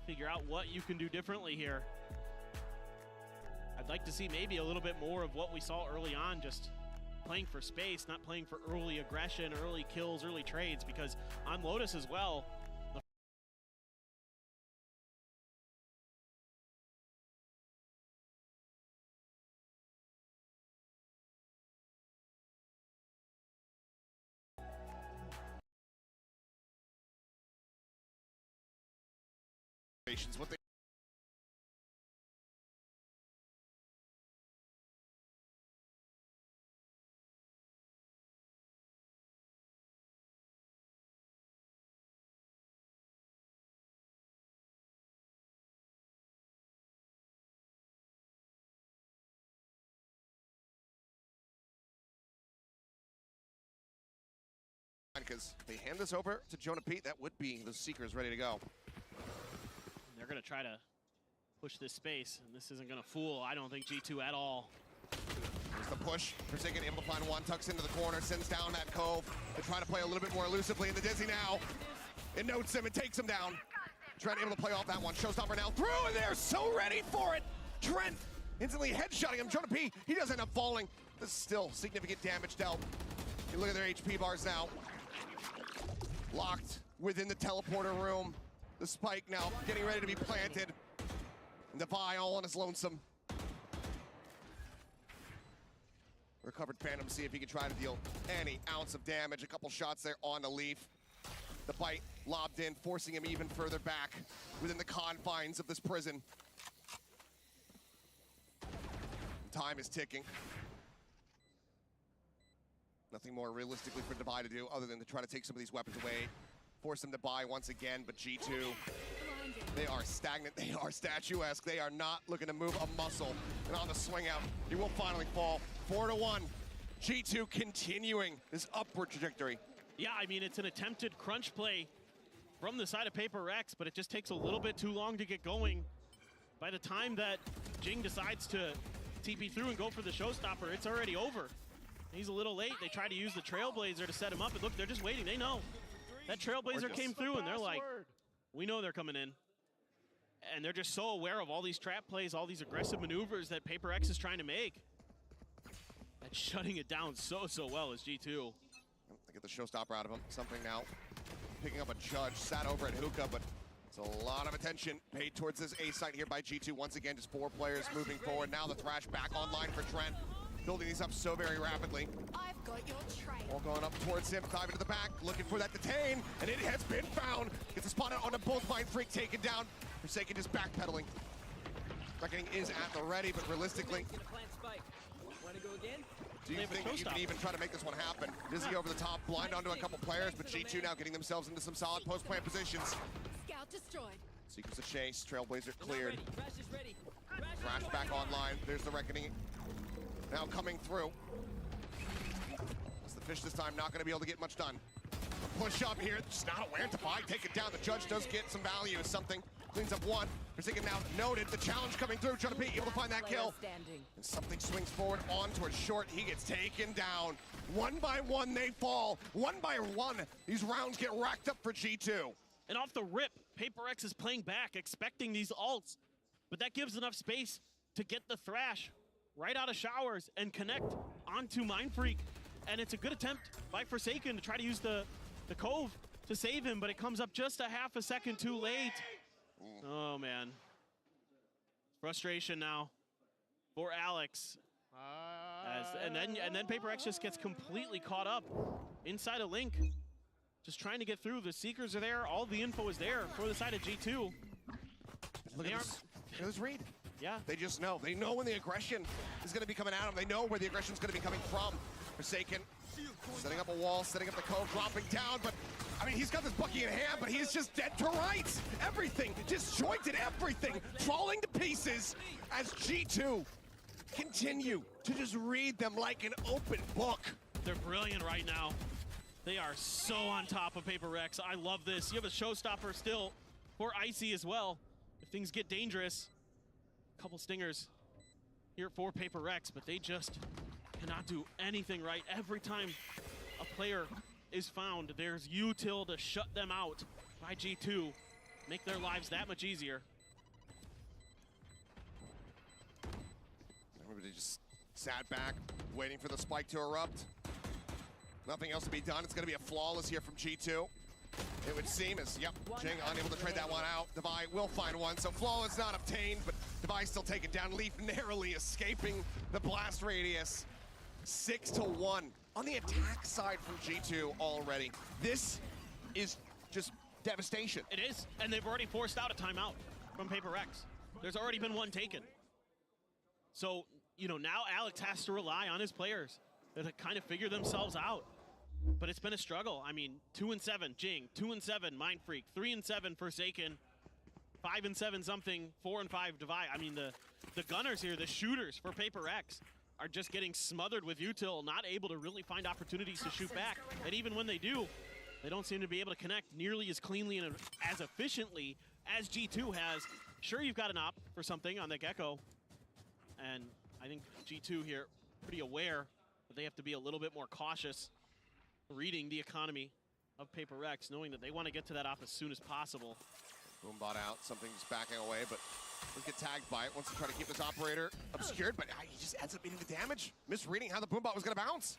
S1: figure out what you can do differently here. I'd like to see maybe a little bit more of what we saw early on, just playing for space, not playing for early aggression, early kills, early trades, because on Lotus as well,
S2: what they because they hand this over to Jonah Pete, that would be the Seekers ready to go.
S1: they're gonna try to push this space, and this isn't gonna fool, I don't think, G2 at all.
S2: There's the push. Forsaken able to find one, tucks into the corner, sends down that cove. They try to play a little bit more elusively in the Dizzy now. It notes him, it takes him down. Trent able to play off that one. Showstopper now through, and they're so ready for it. Trent instantly headshotting him. Jonah P, he does end up falling. This is still significant damage dealt. You look at their HP bars now. Locked within the teleporter room. The spike now getting ready to be planted. And Devi all on his lonesome. Recovered Phantom, see if he can try to deal any ounce of damage. A couple shots there on the Leaf. The bite lobbed in, forcing him even further back within the confines of this prison. Time is ticking. Nothing more realistically for Devi to do other than to try to take some of these weapons away. Force them to buy once again, but G2, they are stagnant, they are statuesque, they are not looking to move a muscle. And on the swing out, he will finally fall. 4-1. G2 continuing this upward trajectory.
S1: Yeah, I mean, it's an attempted crunch play from the side of PRX, but it just takes a little bit too long to get going. By the time that Jing decides to TP through and go for the showstopper, it's already over. He's a little late. They try to use the Trailblazer to set him up, and look, they're just waiting. They know. That Trailblazer came through, and they're like, we know they're coming in. And they're just so aware of all these trap plays, all these aggressive maneuvers that PRX is trying to make. And shutting it down so well is G2.
S2: They get the showstopper out of him. Something now picking up a judge, sat over at hookah, but it's a lot of attention paid towards this A site here by G2. Once again, just 4 players moving forward. Now the Thrash back online for Trent, building these up so very rapidly.
S11: I've got your trail.
S2: All going up towards him, diving to the back, looking for that detain, and it has been found. Gets a spot out on a both Mind Freak, taken down. Forsaken just backpedaling. Reckoning is at the ready, but realistically, do you think that you can even try to make this one happen? Dizzy over the top, blind onto a couple players, but G2 now getting themselves into some solid post-plant positions.
S11: Scout destroyed.
S2: Sequence of chase, Trailblazer cleared. Thrash back online, there's the Reckoning now coming through. As the Fish this time not gonna be able to get much done. Push up here, just not aware to buy, take it down. The Judge does get some value, something. Cleans up one. Forsaken now noted, the challenge coming through. Trying to be able to find that kill. And something swings forward on towards short. He gets taken down. One by one, they fall. One by one, these rounds get racked up for G2.
S1: And off the rip, PRX is playing back, expecting these ults. But that gives enough space to get the Thrash right out of showers and connect onto Mind Freak. And it's a good attempt by Forsaken to try to use the Cove to save him, but it comes up just a half a second too late. Oh man. Frustration now for Alex. And then PRX just gets completely caught up inside a Link. Just trying to get through. The Seekers are there. All the info is there for the side of G2.
S2: Look at this read.
S1: Yeah.
S2: They just know. They know when the aggression is going to be coming at them. They know where the aggression is going to be coming from. Forsaken setting up a wall, setting up the Cove, dropping down, but I mean, he's got this Bucky in hand, but he's just dead to rights. Everything, disjointed everything, falling to pieces as G2 continue to just read them like an open book.
S1: They're brilliant right now. They are so on top of PRX. I love this. You have a showstopper still for Icy as well. If things get dangerous, a couple stingers here for PRX, but they just cannot do anything right. Every time a player is found, there's util to shut them out by G2, make their lives that much easier.
S2: Everybody just sat back, waiting for the spike to erupt. Nothing else to be done. It's going to be a flawless here from G2. It would seem as, yep, Jing unable to trade that one out. Devi will find one, so flawless not obtained, but Devi still taken down. Leaf narrowly escaping the blast radius. 6-1 on the attack side from G2 already. This is just devastation.
S1: It is, and they've already forced out a timeout from PRX. There's already been one taken. So, you know, now Alex has to rely on his players to kind of figure themselves out. But it's been a struggle. I mean, 2-7 Jing, 2-7 Mind Freak, 3-7 Forsaken, 5-7 something, 4-5 Devi. I mean, the gunners here, the shooters for PRX are just getting smothered with util, not able to really find opportunities to shoot back. And even when they do, they don't seem to be able to connect nearly as cleanly and as efficiently as G2 has. Sure, you've got an op for something on the Gecko, and I think G2 here pretty aware that they have to be a little bit more cautious reading the economy of PRX, knowing that they want to get to that op as soon as possible.
S2: Boombot out, something's backing away, but let's get tagged by it. Wants to try to keep this operator obscured, but he just ends up beating the damage. Misreading how the Boombot was going to bounce.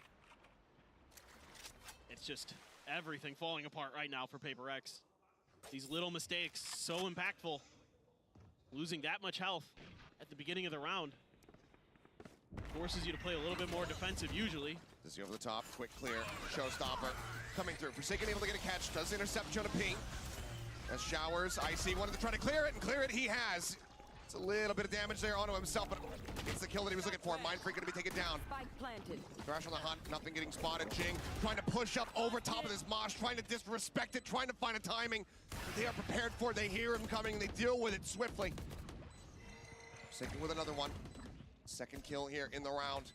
S1: It's just everything falling apart right now for PRX. These little mistakes, so impactful. Losing that much health at the beginning of the round forces you to play a little bit more defensive usually.
S2: Dizzy over the top, quick clear, showstopper coming through. Forsaken able to get a catch, does intercept Jonah P. As Showers, Icy wanted to try to clear it, and clear it he has. It's a little bit of damage there onto himself, but it's the kill that he was looking for. Mind Freak gonna be taken down.
S7: Spike planted.
S2: Thrash on the hunt, nothing getting spotted. Jing trying to push up over top of this mosh, trying to disrespect it, trying to find a timing. They are prepared for it, they hear him coming, they deal with it swiftly. Forsaken with another one. Second kill here in the round.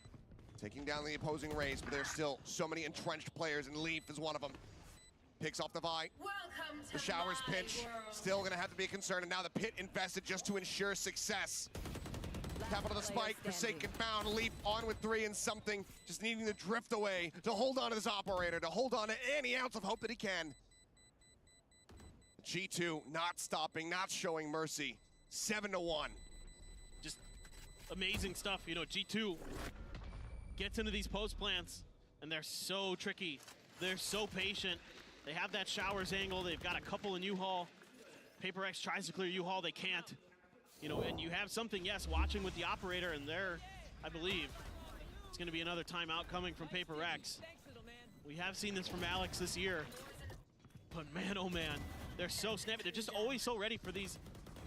S2: Taking down the opposing Rays, but there's still so many entrenched players, and Leaf is one of them. Picks off the Vi. The Showers pitch, still gonna have to be a concern, and now the pit invested just to ensure success. Tap onto the spike, Forsaken bound, Leaf on with 3 and something, just needing to drift away, to hold on to this operator, to hold on to any ounce of hope that he can. G2 not stopping, not showing mercy. 7-1.
S1: Just amazing stuff, you know, G2 gets into these post plants, and they're so tricky. They're so patient. They have that showers angle. They've got a couple in U-Haul. PRX tries to clear U-Haul. They can't. You know, and you have something, yes, watching with the operator, and there, I believe, it's going to be another timeout coming from PRX. We have seen this from Alex this year, but man, oh man, they're so snappy. They're just always so ready for these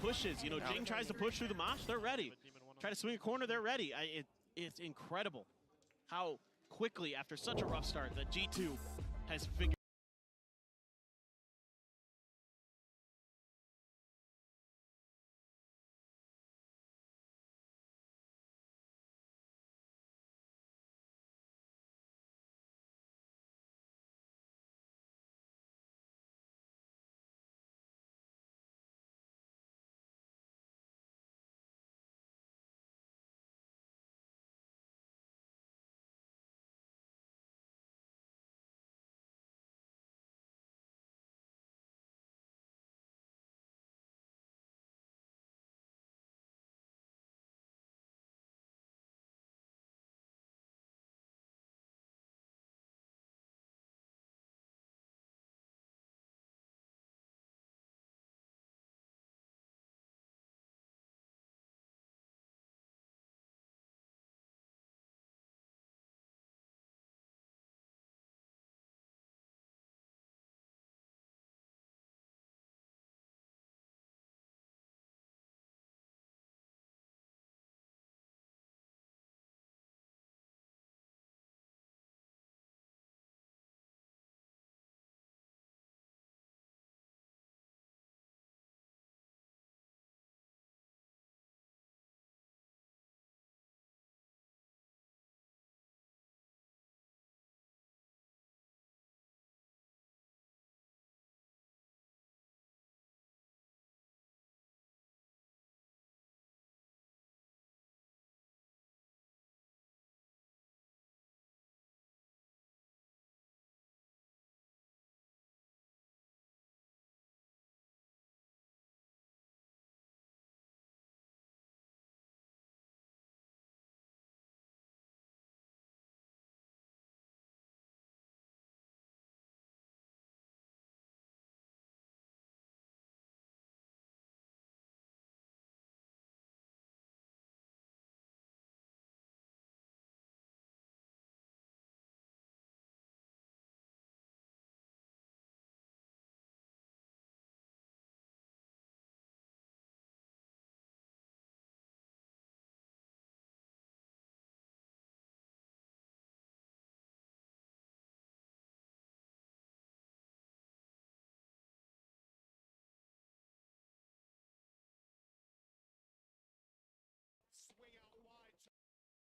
S1: pushes. You know, Jing tries to push through the mosh, they're ready. Try to swing a corner, they're ready. It's incredible how quickly, after such a rough start, that G2 has figured.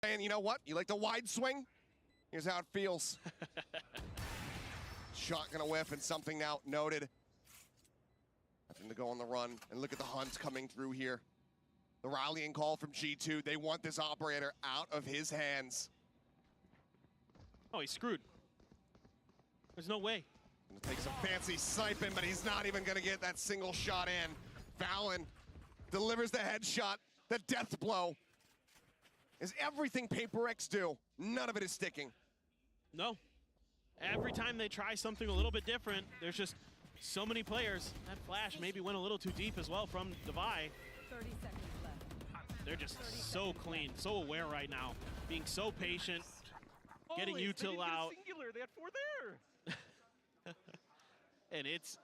S2: And you know what? You like the wide swing? Here's how it feels. Shot gonna whiff, and something now noted. Nothing to go on the run. And look at the hunt coming through here. The rallying call from G2. They want this operator out of his hands.
S1: Oh, he's screwed. There's no way.
S2: Gonna take some fancy sniping, but he's not even gonna get that single shot in. Fallon delivers the headshot, the death blow. Is everything PRX do. None of it is sticking.
S1: No. Every time they try something a little bit different, there's just so many players. That flash maybe went a little too deep as well from Devi.
S11: 30 seconds left.
S1: They're just so clean, so aware right now. Being so patient, getting util out.
S9: Singular. They had 4 there.
S1: And it's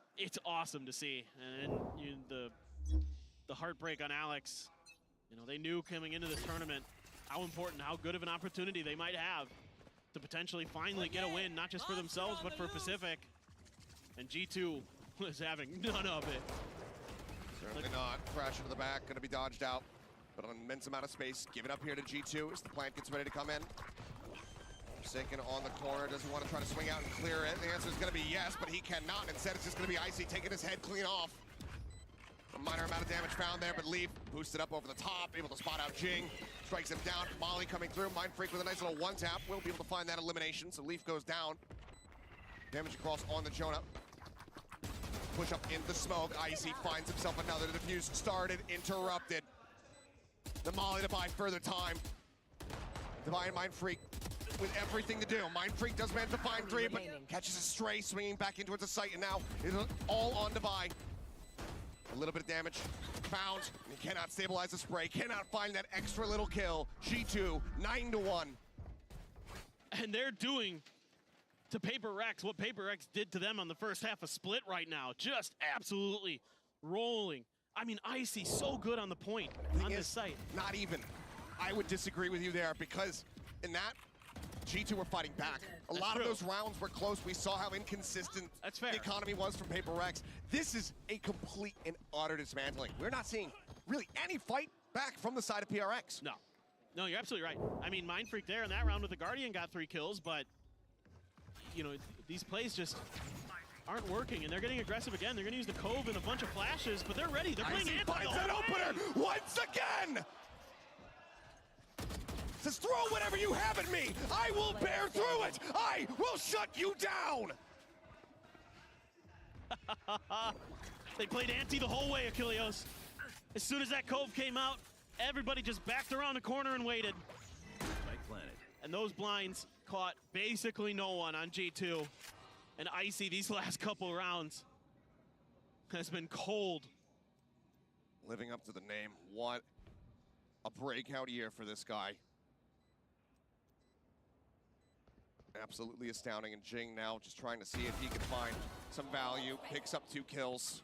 S1: awesome to see. And the heartbreak on Alex. You know, they knew coming into this tournament how important, how good of an opportunity they might have to potentially finally get a win, not just for themselves, but for Pacific. And G2 was having none of it.
S2: Certainly not. Crash into the back, gonna be dodged out. But an immense amount of space. Give it up here to G2 as the plant gets ready to come in. Forsaken on the corner. Does he want to try to swing out and clear it? The answer is gonna be yes, but he cannot. Instead, it's just gonna be Icy taking his head clean off. A minor amount of damage found there, but Leaf boosted up over the top, able to spot out Jing. Strikes him down. Molly coming through. Mind Freak with a nice little one-tap. Will be able to find that elimination, so Leaf goes down. Damage across on the Jonah. Push up in the smoke. Icy finds himself another. The defuse started, interrupted. The Molly to buy further time. Divine Mind Freak with everything to do. Mind Freak does manage to find three, but catches a stray, swinging back in towards the site, and now it's all on Devi. A little bit of damage found, and he cannot stabilize the spray, cannot find that extra little kill. G2, 9-1.
S1: And they're doing to PRX what PRX did to them on the first half of Split right now. Just absolutely rolling. I mean, Icy so good on the point on this site.
S2: Not even. I would disagree with you there because in that, G2 were fighting back. A lot of those rounds were close. We saw how inconsistent the economy was from PRX. This is a complete and utter dismantling. We're not seeing really any fight back from the side of PRX.
S1: No. No, you're absolutely right. I mean, Mind Freak there in that round with the Guardian got 3 kills, but, you know, these plays just aren't working, and they're getting aggressive again. They're going to use the Cove and a bunch of flashes, but they're ready. They're playing Anti
S2: finds that opener once again! Says, throw whatever you have at me! I will bear through it! I will shut you down!
S1: They played Anti the whole way, Achilleos. As soon as that Cove came out, everybody just backed around the corner and waited. And those blinds caught basically no one on G2. And Icy, these last couple rounds, has been cold.
S2: Living up to the name. What a breakout year for this guy. Absolutely astounding. And Jing now just trying to see if he can find some value. Picks up 2 kills.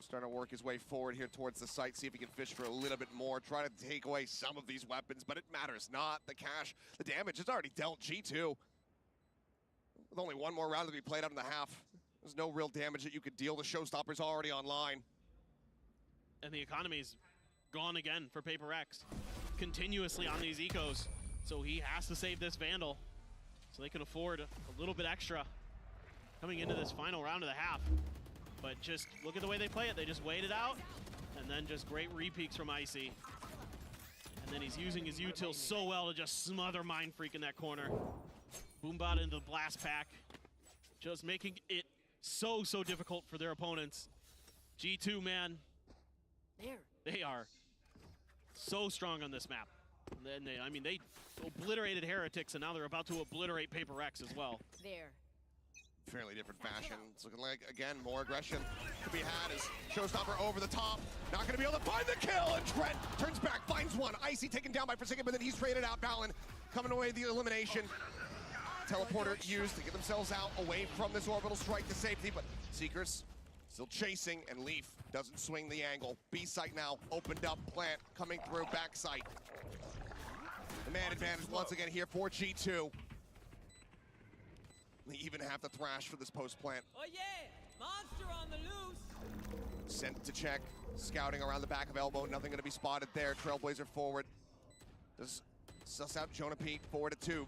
S2: Starting to work his way forward here towards the site, see if he can fish for a little bit more, try to take away some of these weapons, but it matters not. The cash, the damage is already dealt. G2, with only one more round to be played out in the half, there's no real damage that you could deal. The showstopper's already online.
S1: And the economy's gone again for PRX, continuously on these ecos. So he has to save this Vandal, so they can afford a little bit extra coming into this final round of the half. But just look at the way they play it. They just wait it out, and then just great repeaks from Icy. And then he's using his util so well to just smother Mind Freak in that corner. Boombot into the blast pack, just making it so difficult for their opponents. G2, man, they are so strong on this map. And then they obliterated Heretics, and now they're about to obliterate PRX as well.
S2: Fairly different fashion. It's looking like, again, more aggression to be had as Showstopper over the top. Not going to be able to find the kill, and Trent turns back, finds one. Icy taken down by Forsaken, but then he's traded out. Balin coming away the elimination. Teleporter used to get themselves out away from this orbital strike to safety, but Seekers still chasing, and Leaf doesn't swing the angle. B-site now opened up, plant coming through backside. The man advantage once again here for G2. They even have the thrash for this post plant.
S11: Oh yeah, monster on the loose.
S2: Sent to check, scouting around the back of elbow. Nothing going to be spotted there. Trailblazer forward. Does suss out Jonah Pete forward at 2.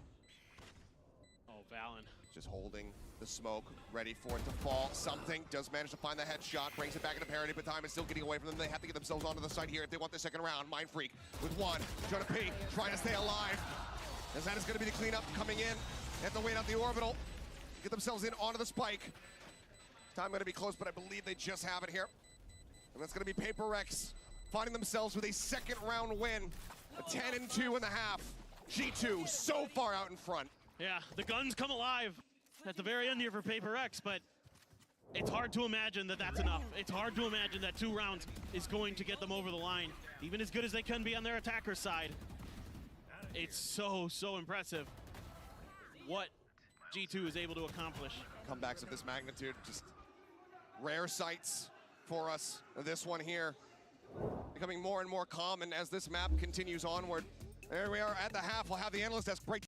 S1: Oh, Valen.
S2: Just holding the smoke, ready for it to fall. Something does manage to find the headshot, brings it back into parity, but time is still getting away from them. They have to get themselves onto the site here if they want the second round. Mind Freak with 1. Jonah Pete trying to stay alive. As that is going to be the cleanup coming in. They have to wait out the orbital. Get themselves in onto the spike. Time going to be close, but I believe they just have it here. And that's going to be PRX finding themselves with a second round win. A 10-2 in the half. G2 so far out in front.
S1: Yeah, the guns come alive at the very end here for PRX, but it's hard to imagine that that's enough. It's hard to imagine that 2 rounds is going to get them over the line, even as good as they can be on their attacker side. It's so impressive what G2 is able to accomplish.
S2: Comebacks of this magnitude, just rare sights for us. This one here becoming more and more common as this map continues onward. There we are at the half. We'll have the analyst desk break.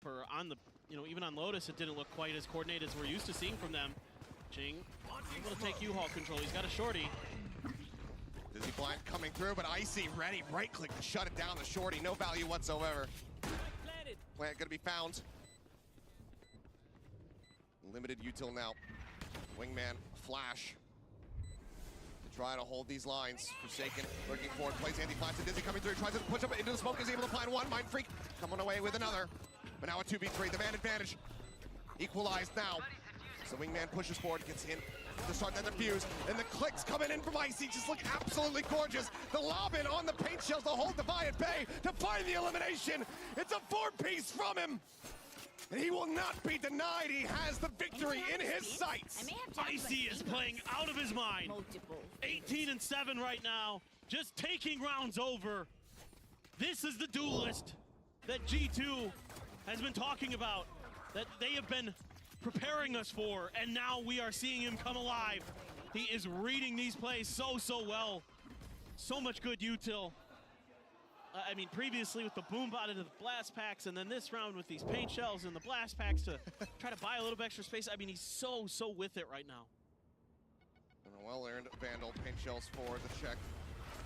S1: showstopper on the, even on Lotus, it didn't look quite as coordinated as we're used to seeing from them. Jing able to take U-Haul control. He's got a shorty.
S2: Dizzy Blind coming through, but Icy ready, right click to shut it down. The shorty, no value whatsoever. Plant gonna be found. Limited util now. Wingman, flash. To try to hold these lines. Forsaken, lurking forward, plays anti-flash to Dizzy coming through, tries to push up into the smoke, is able to find one. Mind Freak coming away with another. But now a 2v3, the man advantage. Equalized now. So Wingman pushes forward, gets in to start that defuse, and the clicks coming in from Icy just look absolutely gorgeous. The lob in on the paint shells to hold Devi at bay to find the elimination. It's a 4-piece from him, and he will not be denied. He has the victory in his sights.
S1: Icy is playing out of his mind. 18-7 right now, just taking rounds over. This is the duelist that G2 has been talking about, that they have been preparing us for, and now we are seeing him come alive. He is reading these plays so well. So much good util. I mean, previously with the boom bot into the blast packs, and then this round with these paint shells and the blast packs to try to buy a little bit extra space. I mean, he's so with it right now.
S2: And a well-earned Vandal paint shells for the check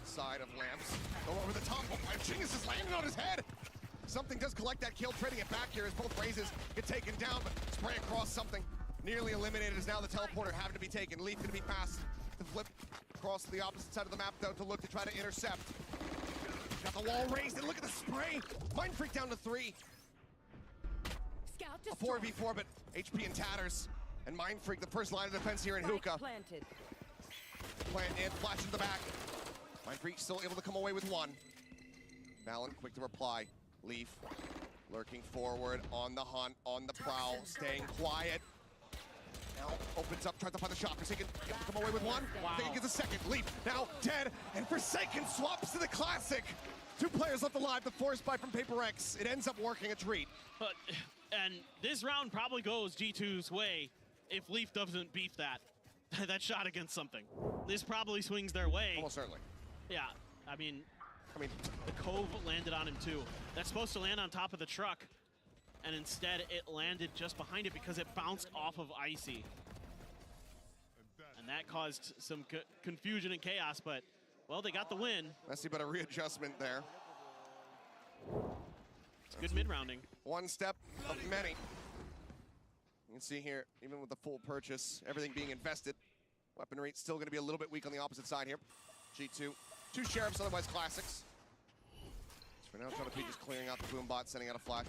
S2: side of Lamps. Go over the top. Oh, Genius is landing on his head. Something does collect that kill, trading it back here as both Razes get taken down, but spray across something. Nearly eliminated as now the teleporter having to be taken. Leaf gonna be fast to flip across to the opposite side of the map though to look to try to intercept. Got the wall raised and look at the spray. Mind Freak down to 3. A 4v4, but HP in tatters. And Mind Freak, the first line of defense here in Hookah. Plant in, flash to the back. Mind Freak still able to come away with one. Valen quick to reply. Leaf lurking forward on the hunt, on the prowl, staying quiet. Now opens up, tries to find the shot. Forsaken able to come away with one. Forsaken gets a second. Leaf now dead, and Forsaken swaps to the classic. 2 players left alive. The force buy from PRX. It ends up working a treat.
S1: And this round probably goes G2's way if Leaf doesn't beef that shot against something. This probably swings their way.
S2: Almost certainly.
S1: Yeah, I mean, the Cove landed on him too. That's supposed to land on top of the truck, and instead it landed just behind it because it bounced off of Icy. And that caused some confusion and chaos, but, well, they got the win.
S2: Messy, but a readjustment there.
S1: It's good mid-rounding.
S2: One step of many. You can see here, even with the full purchase, everything being invested, weaponry still going to be a little bit weak on the opposite side here. G2. 2 Sheriffs, otherwise Classics. For now, Jonah P just clearing out the boom bot, sending out a flash.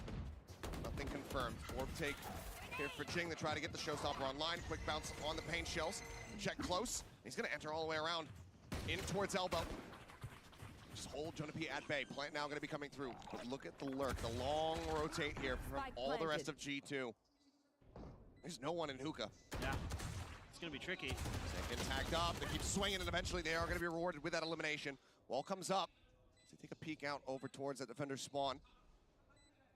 S2: Nothing confirmed. Orb take here for Jing to try to get the showstopper online. Quick bounce on the paint shells. Check close. He's going to enter all the way around. In towards elbow. Just hold Jonah P at bay. Plant now going to be coming through. But look at the lurk, the long rotate here from all the rest of G2. There's no one in Hookah.
S1: Yeah, it's going to be tricky.
S2: Second tagged up. They keep swinging, and eventually they are going to be rewarded with that elimination. Wall comes up. They take a peek out over towards that defender's spawn.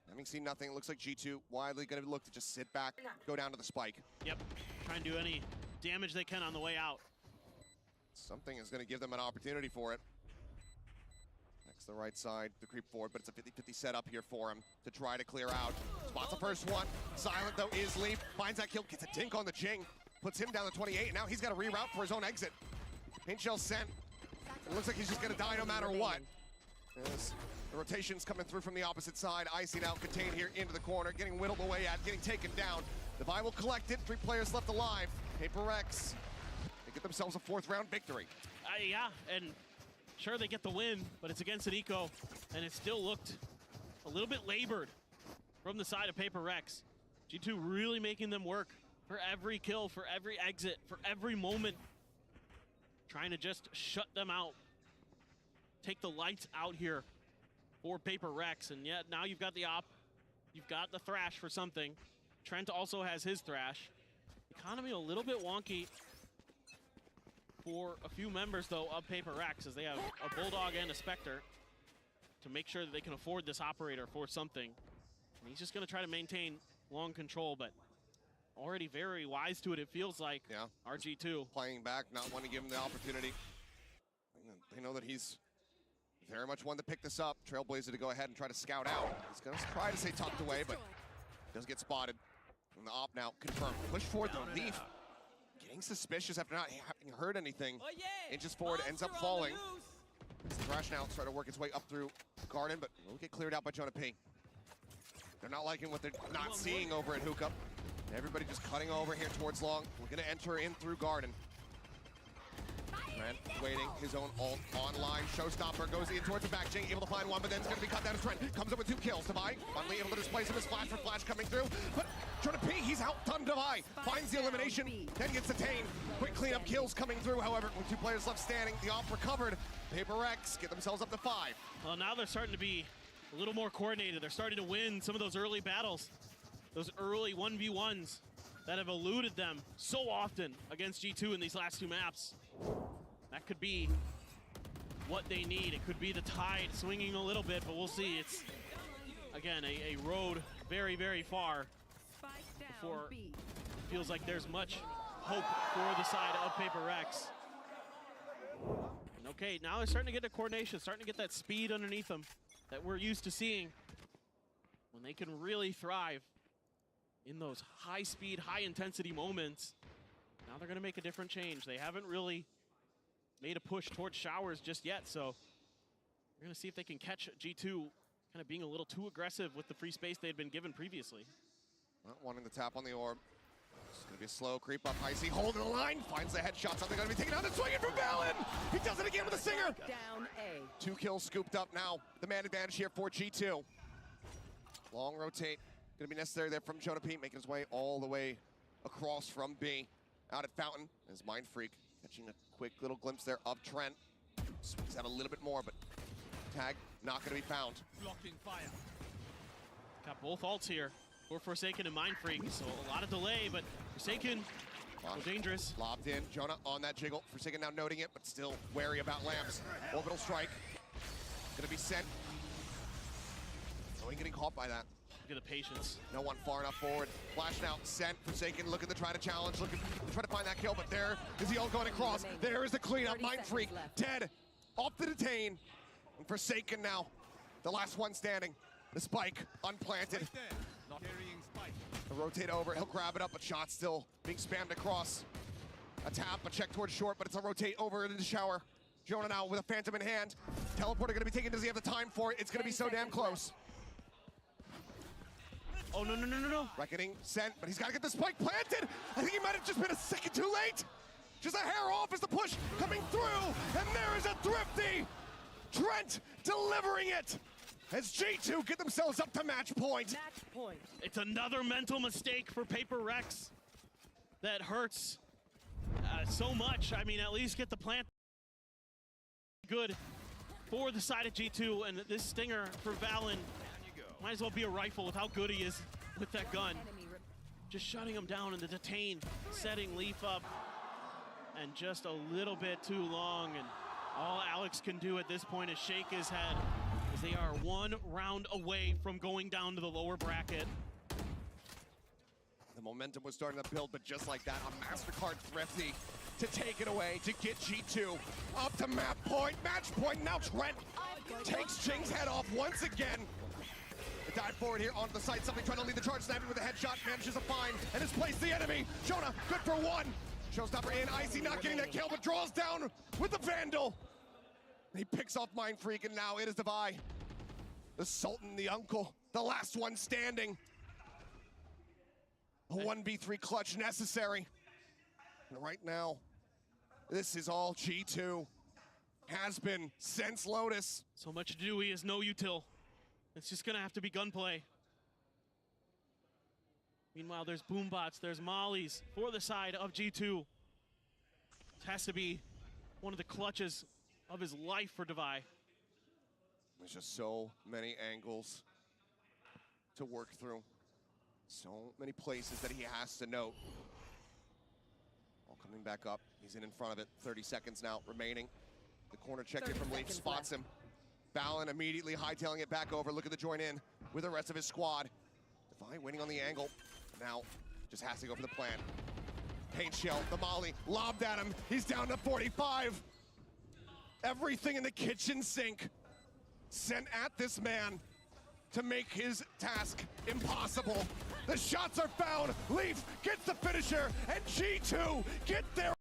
S2: Having seen nothing, it looks like G2 widely going to look to just sit back, go down to the spike.
S1: Yep, try and do any damage they can on the way out.
S2: Something is going to give them an opportunity for it. Next, the right side to creep forward, but it's a 50-50 setup here for him to try to clear out. Spots the first one. Silent, though, is Leaf. Finds that kill, gets a dink on the Jing. Puts him down to 28, and now he's got to reroute for his own exit. Paint shell sent. It looks like he's just going to die no matter what. As the rotation's coming through from the opposite side. Icy now contained here into the corner, getting whittled away at, getting taken down. Devi will collect it. 3 players left alive. PRX, they get themselves a 4th round victory.
S1: Yeah, and sure they get the win, but it's against an eco, and it still looked a little bit labored from the side of PRX. G2 really making them work for every kill, for every exit, for every moment. Trying to just shut them out. Take the lights out here for PRX, and yet now you've got the op, you've got the thrash for something. Trent also has his thrash. Economy a little bit wonky for a few members, though, of PRX, as they have a Bulldog and a Spectre to make sure that they can afford this operator for something. And he's just going to try to maintain long control, but already very wise to it, it feels like.
S2: Yeah.
S1: RG2.
S2: Playing back, not wanting to give him the opportunity. They know that he's very much one to pick this up. Trailblazer to go ahead and try to scout out. He's going to try to stay tucked away, but Does get spotted from the op now. Confirmed. Push forward though. Leaf getting suspicious after not having heard anything.
S11: Oh, yeah.
S2: Inches forward, ends up
S11: Monster on the
S2: falling.
S11: loose.
S2: Thrash now starting to work its way up through Garden, but will get cleared out by Jonah P. They're not liking what they're not seeing over at Hookup. Everybody just cutting over here towards Long. We're gonna enter in through Garden. Trent waiting, his own ult online. Showstopper goes in towards the back. Jing able to find one, but then it's gonna be cut down as Trent comes up with 2 kills. Devi finally able to displace him as Flash for Flash coming through. But Jonah P, he's outdone Devi. Finds the elimination, then gets detained. Quick cleanup kills coming through, however, with 2 players left standing. The op recovered. PRX get themselves up to 5.
S1: Well, now they're starting to be a little more coordinated. They're starting to win some of those early battles, those early 1v1s that have eluded them so often against G2 in these last 2 maps. That could be what they need. It could be the tide swinging a little bit, but we'll see. It's, again, a road very, very far before it feels like there's much hope for the side of PRX. And okay, now they're starting to get the coordination, starting to get that speed underneath them that we're used to seeing when they can really thrive in those high-speed, high-intensity moments. Now they're going to make a different change. They haven't really made a push towards showers just yet, so we're going to see if they can catch G2 kind of being a little too aggressive with the free space they had been given previously.
S2: Not wanting to tap on the orb. It's going to be a slow creep up. Icy holding the line, finds the headshot. Something going to be taken out and swinging from Valen. He does it again with a singer.
S11: Down A.
S2: 2 kills scooped up now. The man advantage here for G2. Long rotate. Going to be necessary there from Jonah P, making his way all the way across from B. Out at Fountain as Mind Freak catching a quick little glimpse there of Trent. Swings out a little bit more, but tag not going to be found.
S11: Blocking fire.
S1: Got both ults here for Forsaken and Mind Freak, so a lot of delay, but Forsaken still dangerous.
S2: Lobbed in, Jonah on that jiggle. Forsaken now noting it, but still wary about lamps. Orbital strike. Going to be sent. No one getting caught by that.
S1: Look at the patience.
S2: No one far enough forward. Flash now sent. Forsaken looking to try to challenge, looking to try to find that kill, but there is the ult going across. There is the cleanup. Mind Freak dead. Off the detain. And Forsaken now, the last one standing. The spike unplanted.
S8: Not carrying spike.
S2: He'll rotate over. He'll grab it up, but shot still being spammed across. A tap, a check towards short, but it's a rotate over into the shower. Jonah now with a Phantom in hand. Teleporter going to be taken. Does he have the time for it? It's going to be so damn close.
S1: Oh, no, no, no, no, no.
S2: Reckoning sent, but he's got to get the spike planted. I think he might have just been a second too late. Just a hair off as the push coming through, and there is a thrifty Trent delivering it as G2 get themselves up to match point.
S11: Match point.
S1: It's another mental mistake for PRX that hurts so much. I mean, at least get the plant good for the side of G2, and this stinger for Valen might as well be a rifle with how good he is with that gun. Just shutting him down in the detain, setting Leaf up, and just a little bit too long. And all Alex can do at this point is shake his head as they are 1 round away from going down to the lower bracket.
S2: The momentum was starting to build, but just like that, a MasterCard thrifty to take it away, to get G2 up to map point, match point. Now Trent takes Jing's head off once again. The dive forward here onto the site, something trying to lead the charge, snapping with a headshot, manages to find and has placed the enemy. Jonah, good for 1. Showstopper in, Icy not getting that kill, but draws down with the Vandal. He picks off Mind Freak, and now it is Devi. The Sultan, the uncle, the last one standing. A 1v3 clutch necessary. And right now, this is all G2. Has been since Lotus.
S1: So much to do, he has no util. It's just gonna have to be gunplay. Meanwhile, there's boombots, there's mollies for the side of G2. It has to be one of the clutches of his life for Devi.
S2: There's just so many angles to work through. So many places that he has to note. All coming back up. He's in front of it. 30 seconds now remaining. The corner check in from Leaf spots him. Valen immediately hightailing it back over. Look at the join in with the rest of his squad. Devi waiting on the angle. Now just has to go for the plan. Paint shell, the molly, lobbed at him. He's down to 45. Everything in the kitchen sink sent at this man to make his task impossible. The shots are found. Leaf gets the finisher, and G2 get their